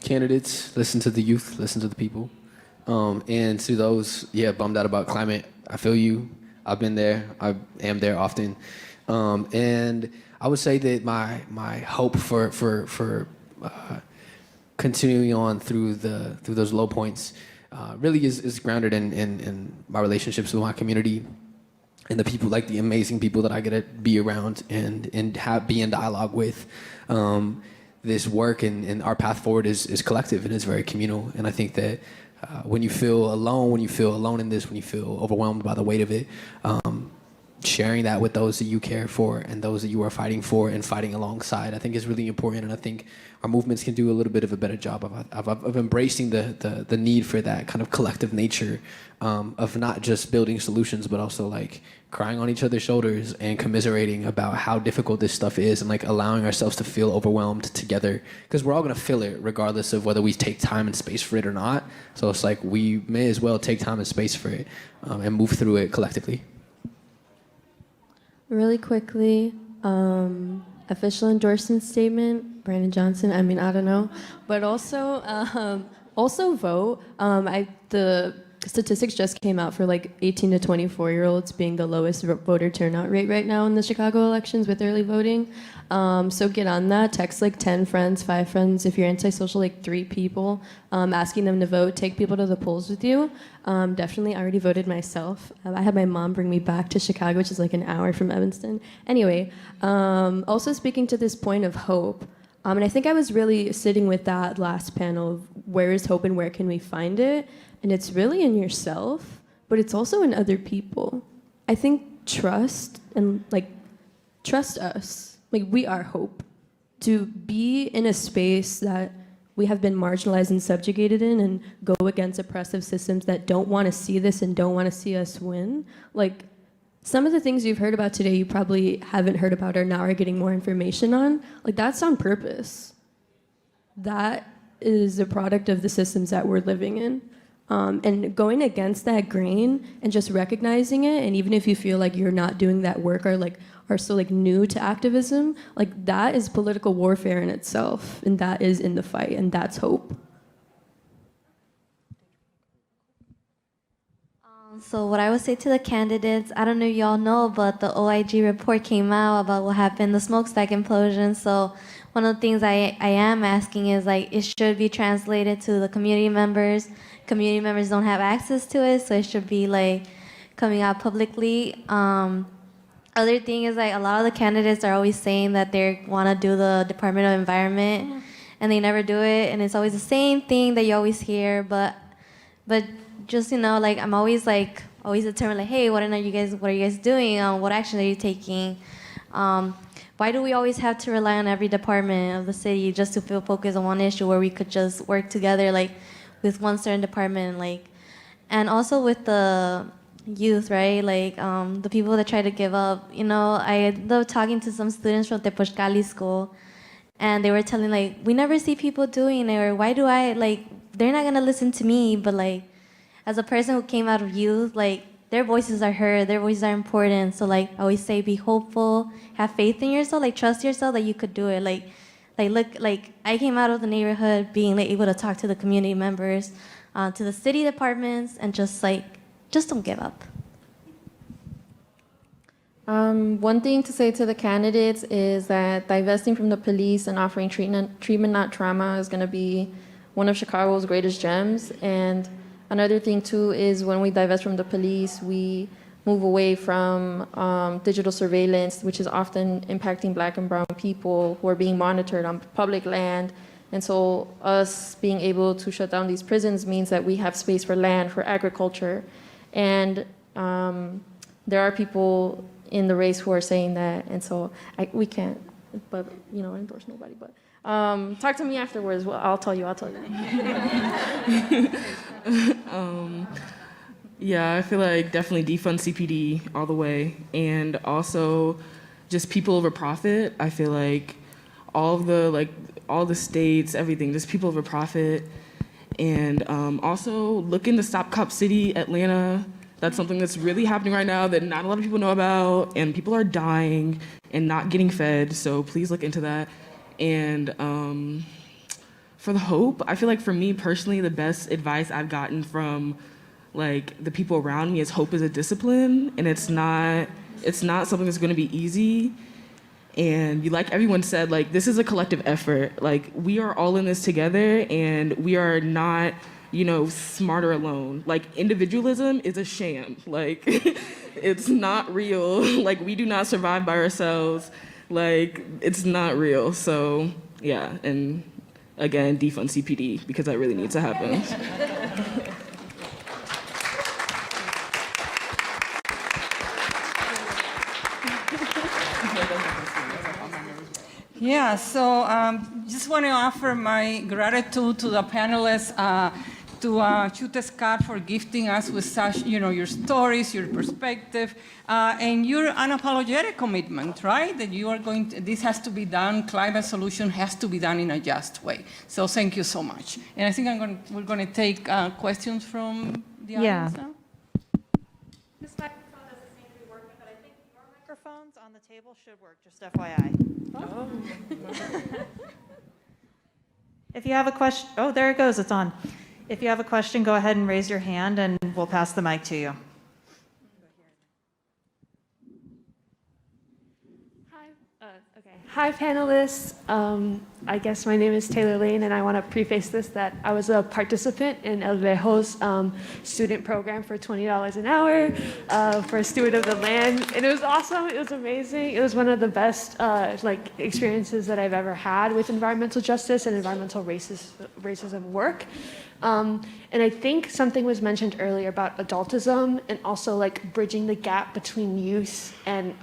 Candidates, listen to the youth, listen to the people. And to those, bummed out about climate, I feel you. I've been there. I am there often. And I would say that my hope for continuing on through those low points really is grounded in my relationships with my community and the people, like the amazing people that I get to be around and be in dialogue with. This work and our path forward is collective and it's very communal. And I think that when you feel alone in this, when you feel overwhelmed by the weight of it, sharing that with those that you care for and those that you are fighting for and fighting alongside, I think is really important. And I think our movements can do a little bit of a better job of embracing the need for that kind of collective nature of not just building solutions, but also like crying on each other's shoulders and commiserating about how difficult this stuff is and like allowing ourselves to feel overwhelmed together, because we're all going to feel it regardless of whether we take time and space for it or not. So it's like we may as well take time and space for it and move through it collectively. Really quickly, official endorsement statement, Brandon Johnson. I mean, I don't know, but also vote. The statistics just came out for like 18 to 24-year-olds being the lowest voter turnout rate right now in the Chicago elections with early voting. So get on that. Text like 10 friends, 5 friends. If you're antisocial, like 3 people, asking them to vote. Take people to the polls with you. Definitely, I already voted myself. I had my mom bring me back to Chicago, which is like an hour from Evanston. Anyway, also speaking to this point of hope, and I think I was really sitting with that last panel of where is hope and where can we find it? And it's really in yourself, but it's also in other people. I think trust us. Like, we are hope. To be in a space that we have been marginalized and subjugated in and go against oppressive systems that don't want to see this and don't want to see us win. Like, some of the things you've heard about today you probably haven't heard about or now are getting more information on. Like, that's on purpose. That is a product of the systems that we're living in. And going against that grain and just recognizing it, and even if you feel like you're not doing that work or like are so like new to activism, like that is political warfare in itself, and that is in the fight, and that's hope. So what I would say to the candidates, I don't know if y'all know, but the OIG report came out about what happened, the smokestack implosion. So one of the things I am asking is like it should be translated to the community members. Community members don't have access to it, so it should be like coming out publicly. Other thing is like a lot of the candidates are always saying that they want to do the Department of Environment, and they never do it, and it's always the same thing that you always hear. But just like I'm always determined like, hey, what are you guys doing? What action are you taking? Why do we always have to rely on every department of the city just to feel focused on one issue where we could just work together like with one certain department, like, and also with the youth, right? Like the people that try to give up. I love talking to some students from Tepozcali school, and they were telling like, we never see people doing it, or why do I like? They're not gonna listen to me, but like, as a person who came out of youth, like their voices are heard, their voices are important. So like I always say, be hopeful, have faith in yourself, like trust yourself that you could do it. Like look, like I came out of the neighborhood being like able to talk to the community members, to the city departments, and just don't give up. One thing to say to the candidates is that divesting from the police and offering treatment not trauma is going to be one of Chicago's greatest gems. And another thing too is when we divest from the police, we move away from digital surveillance, which is often impacting Black and brown people who are being monitored on public land. And so us being able to shut down these prisons means that we have space for land, for agriculture. And there are people in the race who are saying that, and so we can't, but endorse nobody. But talk to me afterwards. Well, I'll tell you. Yeah, I feel like definitely defund CPD all the way, and also just people over profit. I feel like all the states, everything, just people over profit, and also look into Stop Cop City, Atlanta. That's something that's really happening right now that not a lot of people know about, and people are dying and not getting fed, so please look into that. And for the hope, I feel like for me personally, the best advice I've gotten from like the people around me is hope is a discipline, and it's not something that's going to be easy. And like everyone said, like this is a collective effort. Like we are all in this together, and we are not smarter alone. Like, individualism is a sham. Like, it's not real. Like, we do not survive by ourselves. Like, it's not real. So, yeah, and again, defund CPD, because that really needs to happen. Yeah, so just want to offer my gratitude to the panelists, to Xiuhtezcatl for gifting us with such, your stories, your perspective, and your unapologetic commitment, right? That you are this has to be done, climate solution has to be done in a just way. So thank you so much. And I think we're going to take questions from the audience now. This microphone doesn't seem to be working, but I think your microphones on the table should work, just FYI. Oh. If you have a question, oh, there it goes, it's on. If you have a question, go ahead and raise your hand and we'll pass the mic to you. Hi, panelists. I guess my name is Taylor Lane, and I want to preface this that I was a participant in El Vejo's student program for $20 an hour for a steward of the land, and it was awesome. It was amazing. It was one of the best experiences that I've ever had with environmental justice and environmental racism work. And I think something was mentioned earlier about adultism and also like bridging the gap between youth and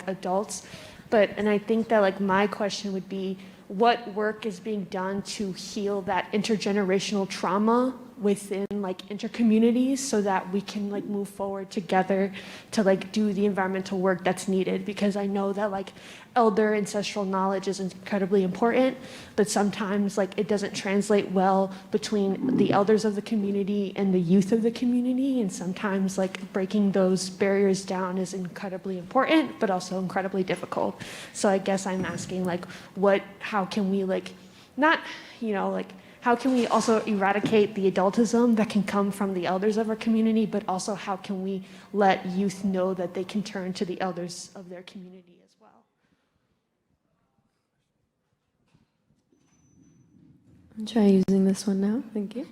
adults. And I think that my question would be, what work is being done to heal that intergenerational trauma within intercommunities so that we can move forward together to do the environmental work that's needed? Because I know that elder ancestral knowledge is incredibly important, but sometimes it doesn't translate well between the elders of the community and the youth of the community, and sometimes breaking those barriers down is incredibly important but also incredibly difficult. So I guess I'm asking how can we how can we also eradicate the adultism that can come from the elders of our community, but also how can we let youth know that they can turn to the elders of their community as well? I'll try using this one now. Thank you.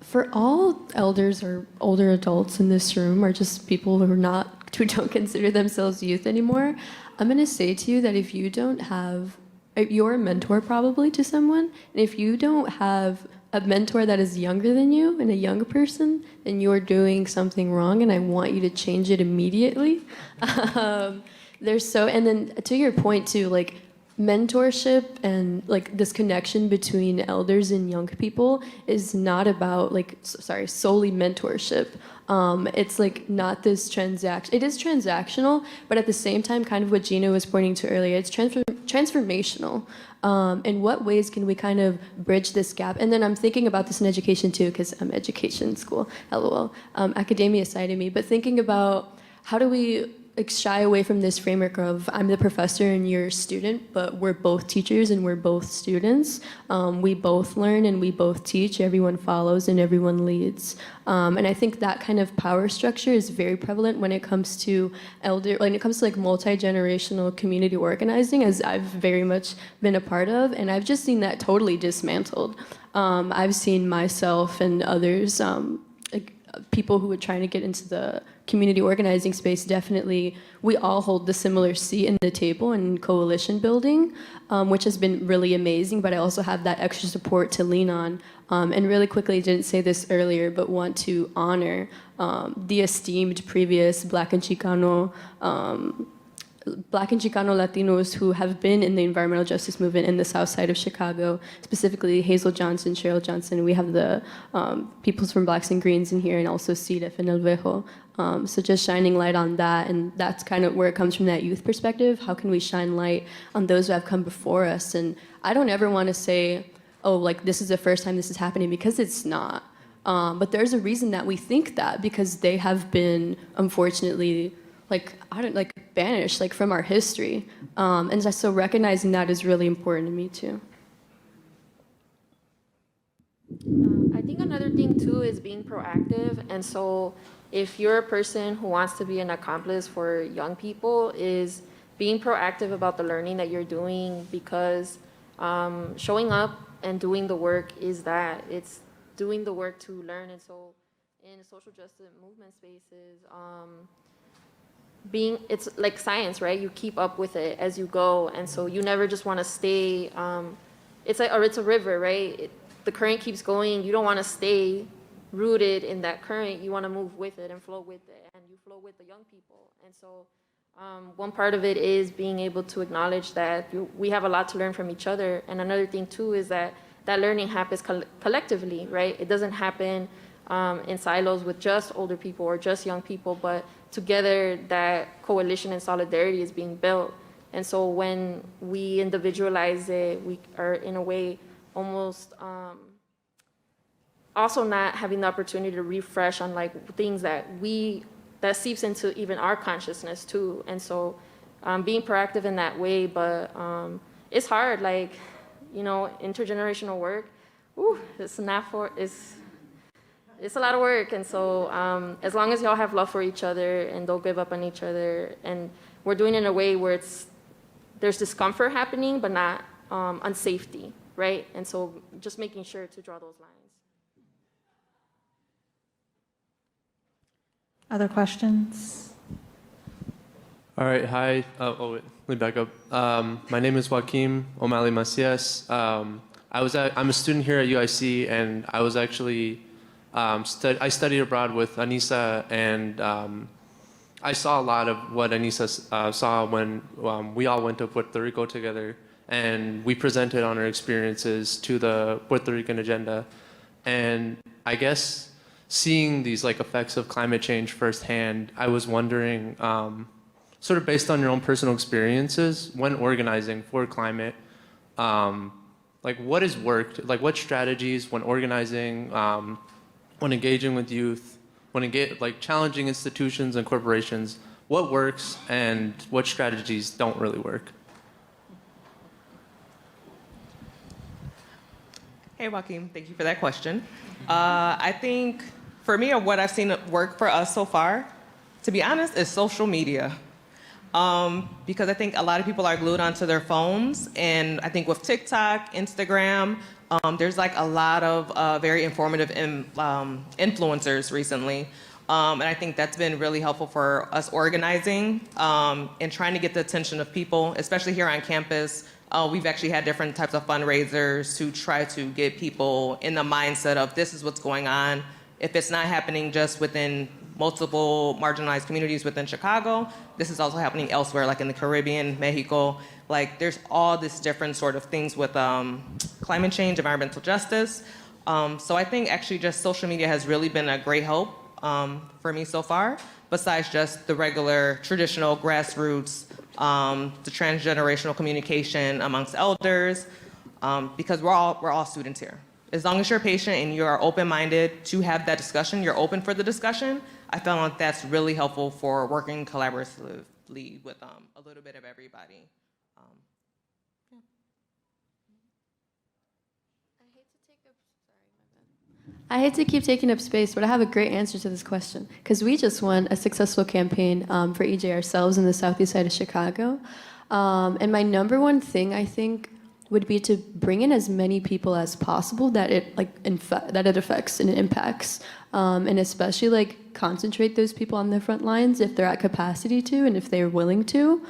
For all elders or older adults in this room, or just people who don't consider themselves youth anymore, I'm going to say to you that if you don't have, you're a mentor probably to someone, and if you don't have a mentor that is younger than you and a younger person, then you're doing something wrong, and I want you to change it immediately. And then to your point too, mentorship and this connection between elders and young people is not about solely mentorship. It's not this transaction. It is transactional, but at the same time, kind of what Gina was pointing to earlier, it's transformational. In what ways can we kind of bridge this gap? And then I'm thinking about this in education too, because I'm education school, LOL, academia side of me, but thinking about how do we shy away from this framework of I'm the professor and you're a student, but we're both teachers and we're both students. We both learn and we both teach. Everyone follows and everyone leads. And I think that kind of power structure is very prevalent when it comes to multi-generational community organizing, as I've very much been a part of, and I've just seen that totally dismantled. I've seen myself and others, people who are trying to get into the community organizing space, definitely, we all hold the similar seat in the table in coalition building, which has been really amazing, but I also have that extra support to lean on. And really quickly, I didn't say this earlier, but want to honor the esteemed previous Black and Chicano Latinos who have been in the environmental justice movement in the south side of Chicago, specifically Hazel Johnson, Cheryl Johnson. We have the Peoples from Blacks and Greens in here, and also CDF and El Vejo. So just shining light on that, and that's kind of where it comes from, that youth perspective. How can we shine light on those who have come before us? And I don't ever want to say, oh, this is the first time this is happening, because it's not. But there's a reason that we think that, because they have been, unfortunately, banished from our history, and so recognizing that is really important to me too. I think another thing too is being proactive, and so if you're a person who wants to be an accomplice for young people, is being proactive about the learning that you're doing, because showing up and doing the work is that. It's doing the work to learn. And so in social justice movement spaces, it's like science, right? You keep up with it as you go. And so you never just want to stay, it's a river, right? The current keeps going. You don't want to stay rooted in that current. You want to move with it and flow with it. And you flow with the young people. And so one part of it is being able to acknowledge that we have a lot to learn from each other. And another thing too is that learning happens collectively, right? It doesn't happen in silos with just older people or just young people, but together that coalition and solidarity is being built. And so when we individualize it, we are in a way almost also not having the opportunity to refresh on like things that seeps into even our consciousness too. And so being proactive in that way, but it's hard, like, intergenerational work, it's a lot of work. And so as long as y'all have love for each other and don't give up on each other, and we're doing it in a way where there's discomfort happening, but not unsafety, right? And so just making sure to draw those lines. Other questions? All right, hi. Wait, let me back up. My name is Joaquim O'Malley Macias. I'm a student here at UIC, and I was actually, I studied abroad with Anissa, and I saw a lot of what Anissa saw when we all went to Puerto Rico together, and we presented on our experiences to the Puerto Rican agenda. And I guess seeing these like effects of climate change firsthand, I was wondering, sort of based on your own personal experiences when organizing for climate, like what has worked? Like what strategies when organizing, when engaging with youth, when challenging institutions and corporations, what works and what strategies don't really work? Hey, Joaquim, thank you for that question. I think for me, what I've seen work for us so far, to be honest, is social media. Because I think a lot of people are glued onto their phones, and I think with TikTok, Instagram, there's like a lot of very informative influencers recently. And I think that's been really helpful for us organizing and trying to get the attention of people, especially here on campus. We've actually had different types of fundraisers to try to get people in the mindset of this is what's going on. If it's not happening just within multiple marginalized communities within Chicago, this is also happening elsewhere, like in the Caribbean, Mexico. Like there's all this different sort of things with climate change, environmental justice. So I think actually just social media has really been a great help for me so far, besides just the regular traditional grassroots, the transgenerational communication amongst elders, because we're all students here. As long as you're patient and you are open-minded to have that discussion, you're open for the discussion, I feel like that's really helpful for working collaboratively with a little bit of everybody. I hate to keep taking up space, but I have a great answer to this question, because we just won a successful campaign for EJ ourselves in the southeast side of Chicago. And my number one thing, I think, would be to bring in as many people as possible that it affects and it impacts, and especially concentrate those people on the front lines if they're at capacity to and if they're willing to,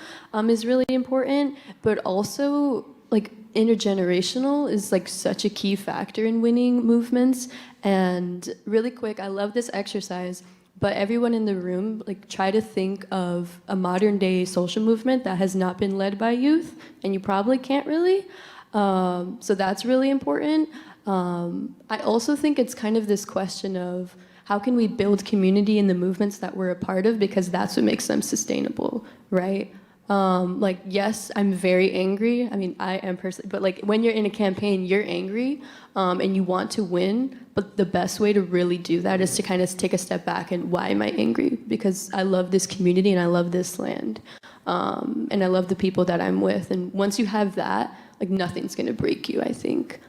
is really important. But also intergenerational is such a key factor in winning movements. And really quick, I love this exercise, but everyone in the room try to think of a modern day social movement that has not been led by youth, and you probably can't really. So that's really important. I also think it's kind of this question of how can we build community in the movements that we're a part of, because that's what makes them sustainable, right? Yes, I'm very angry. I mean, I am personally, but when you're in a campaign, you're angry, and you want to win, but the best way to really do that is to kind of take a step back and why am I angry? Because I love this community and I love this land, and I love the people that I'm with. And once you have that, nothing's gonna break you, I think.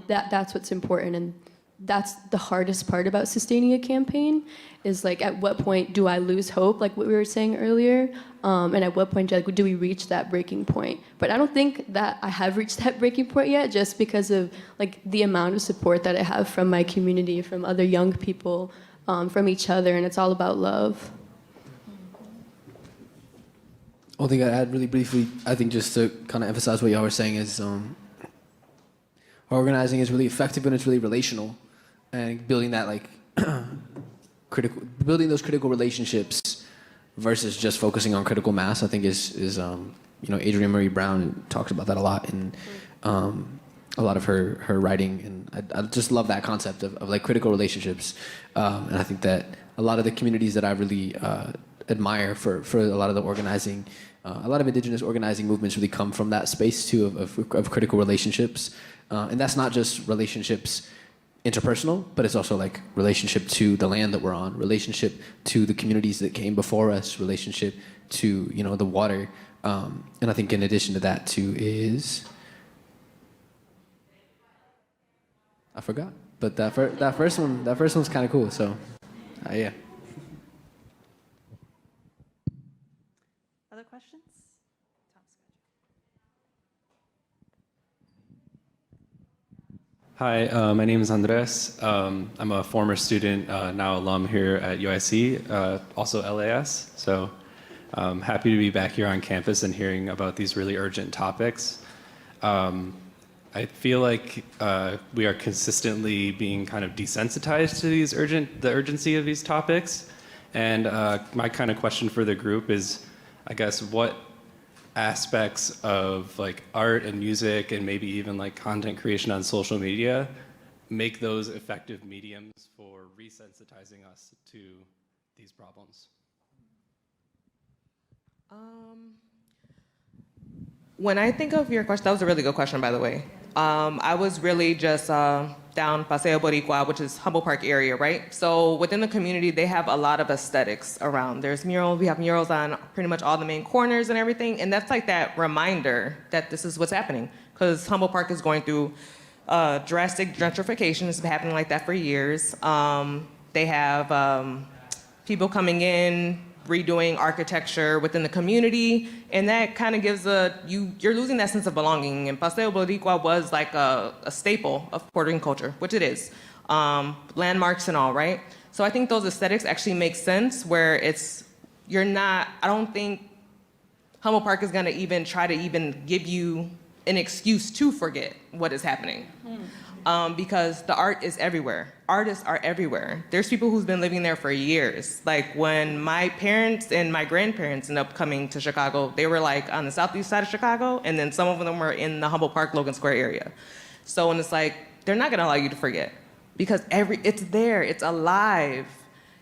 That's what's important, and that's the hardest part about sustaining a campaign, is like, at what point do I lose hope, like what we were saying earlier, and at what point do we reach that breaking point? But I don't think that I have reached that breaking point yet, just because of like the amount of support that I have from my community, from other young people, from each other, and it's all about love. One thing I'd add really briefly, I think, just to kind of emphasize what y'all were saying, is organizing is really effective when it's really relational, and building that like building those critical relationships versus just focusing on critical mass, I think is Adrienne Marie Brown talks about that a lot in a lot of her writing, and I just love that concept of like critical relationships, and I think that a lot of the communities that I really admire for a lot of the organizing, a lot of indigenous organizing movements really come from that space too of critical relationships, and that's not just relationships interpersonal, but it's also like relationship to the land that we're on, relationship to the communities that came before us, relationship to the water, and I think in addition to that too is, I forgot, but that first one's kind of cool. So, yeah. Other questions? Hi, my name is Andres. I'm a former student, now alum here at UIC, also LAS. So happy to be back here on campus and hearing about these really urgent topics. I feel like we are consistently being kind of desensitized to the urgency of these topics. And my kind of question for the group is, I guess, what aspects of like art and music and maybe even like content creation on social media make those effective mediums for resensitizing us to these problems? When I think of your question, that was a really good question, by the way. I was really just down Paseo Boricua, which is Humboldt Park area, right? So within the community, they have a lot of aesthetics around. There's murals, we have murals on pretty much all the main corners and everything, and that's like that reminder that this is what's happening, because Humboldt Park is going through drastic gentrification. It's been happening like that for years. They have people coming in, redoing architecture within the community, and that kind of gives you're losing that sense of belonging. And Paseo Boricua was like a staple of Puerto Rican culture, which it is, landmarks and all, right? So I think those aesthetics actually make sense where I don't think Humboldt Park is gonna even try to even give you an excuse to forget what is happening. Because the art is everywhere. Artists are everywhere. There's people who's been living there for years. Like when my parents and my grandparents ended up coming to Chicago, they were like on the southeast side of Chicago, and then some of them were in the Humboldt Park, Logan Square area. So when it's like, they're not gonna allow you to forget, because it's there, it's alive.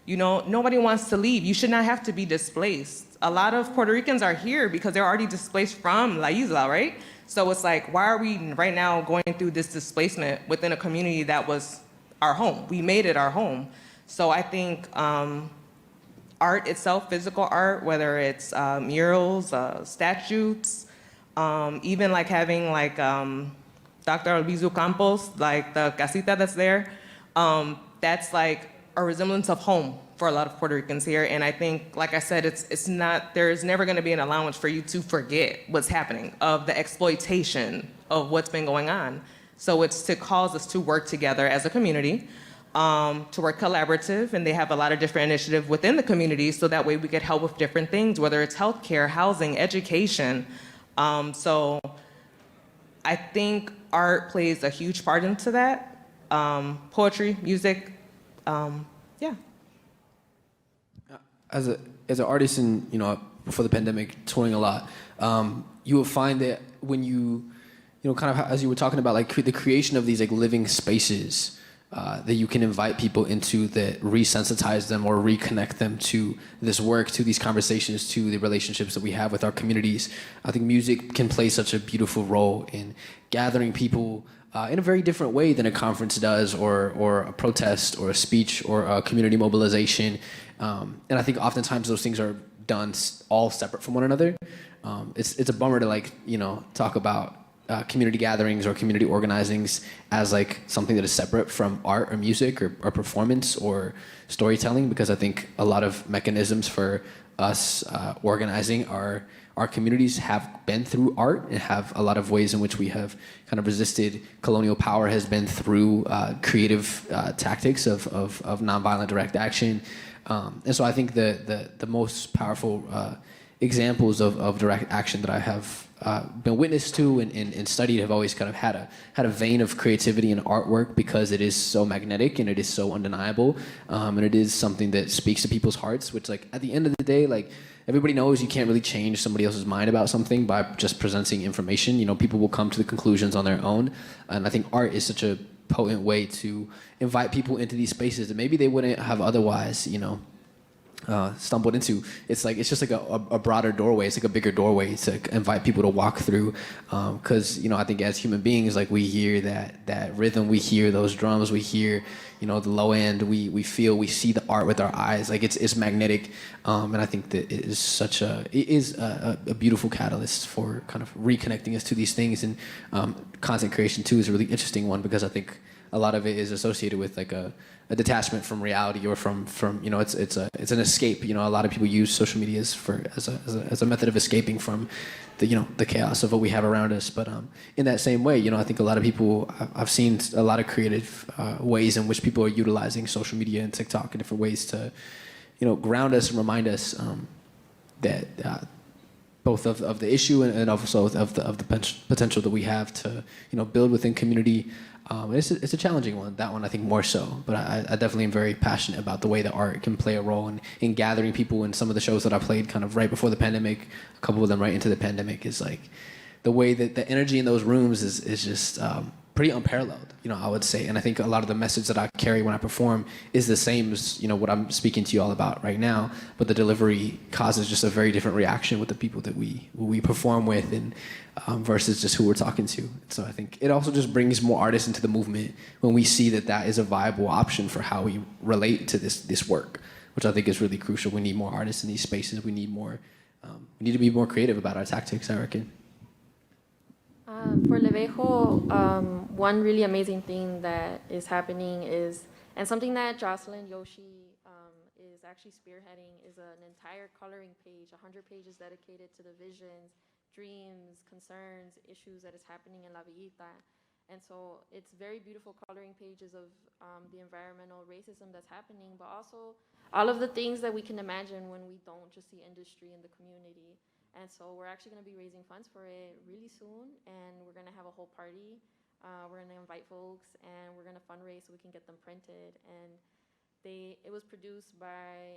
Nobody wants to leave. You should not have to be displaced. A lot of Puerto Ricans are here because they're already displaced from La Isla, right? So it's like, why are we right now going through this displacement within a community that was our home? We made it our home. So I think art itself, physical art, whether it's murals, statues, even like having like Dr. Albizu Campos, like the casita that's there, that's like a resemblance of home for a lot of Puerto Ricans here. And I think, like I said, there's never gonna be an allowance for you to forget what's happening, of the exploitation of what's been going on. So it's to cause us to work together as a community, to work collaborative, and they have a lot of different initiatives within the community, so that way we get help with different things, whether it's healthcare, housing, education. So I think art plays a huge part into that. Poetry, music, yeah. As an artist, and before the pandemic, touring a lot, you will find that when you kind of as you were talking about, like the creation of these like living spaces that you can invite people into, that resensitize them or reconnect them to this work, to these conversations, to the relationships that we have with our communities. I think music can play such a beautiful role in gathering people in a very different way than a conference does, or a protest, or a speech, or a community mobilization. And I think oftentimes those things are done all separate from one another. It's a bummer to talk about community gatherings or community organizings as like something that is separate from art or music or performance or storytelling, because I think a lot of mechanisms for us organizing our communities have been through art, and have a lot of ways in which we have kind of resisted colonial power has been through creative tactics of nonviolent direct action. And so I think the most powerful examples of direct action that I have been witness to and studied have always kind of had a vein of creativity and artwork, because it is so magnetic and it is so undeniable, and it is something that speaks to people's hearts, which, like, at the end of the day, like, everybody knows you can't really change somebody else's mind about something by just presenting information. You know, people will come to the conclusions on their own, and I think art is such a potent way to invite people into these spaces that maybe they wouldn't have otherwise, you know, stumbled into. It's just like a broader doorway. It's like a bigger doorway to invite people to walk through, because you know, I think as human beings, like, we hear that rhythm, we hear those drums, we hear, you know, the low end, we see the art with our eyes. Like, it's magnetic, and I think that it is a beautiful catalyst for kind of reconnecting us to these things. And content creation too is a really interesting one, because I think a lot of it is associated with like a detachment from reality, or from you know, it's an escape. You know, a lot of people use social media as a method of escaping from the chaos of what we have around us. But in that same way, you know, I think a lot of people, I've seen a lot of creative ways in which people are utilizing social media and TikTok in different ways to, you know, ground us and remind us that both of the issue and also of the potential that we have to, you know, build within community. It's a challenging one, that one I think more so, but I definitely am very passionate about the way that art can play a role in gathering people. And some of the shows that I played kind of right before the pandemic, a couple of them right into the pandemic, is like the way that the energy in those rooms is just pretty unparalleled, you know, I would say. And I think a lot of the message that I carry when I perform is the same as, you know, what I'm speaking to you all about right now, but the delivery causes just a very different reaction with the people that we perform with, and versus just who we're talking to. So I think it also just brings more artists into the movement when we see that is a viable option for how we relate to this work, which I think is really crucial. We need more artists in these spaces. We need to be more creative about our tactics, I reckon. For Levejo, one really amazing thing that is happening is, and something that Jocelyn Yoshi is actually spearheading, is an entire coloring page, 100 pages dedicated to the visions, dreams, concerns, issues that is happening in La Villita. And so it's very beautiful coloring pages of the environmental racism that's happening, but also all of the things that we can imagine when we don't just see industry in the community. And so we're actually going to be raising funds for it really soon, and we're going to have a whole party. We're going to invite folks, and we're going to fundraise so we can get them printed. And it was produced by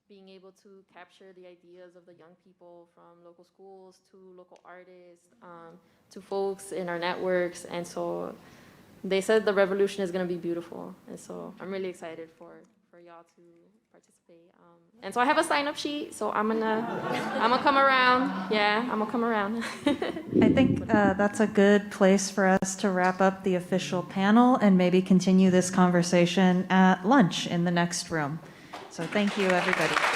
being able to capture the ideas of the young people from local schools to local artists, to folks in our networks. And so they said the revolution is going to be beautiful. And so I'm really excited for y'all to participate. And so I have a sign-up sheet, so I'm gonna come around. Yeah, I'm gonna come around. I think that's a good place for us to wrap up the official panel and maybe continue this conversation at lunch in the next room. So thank you, everybody.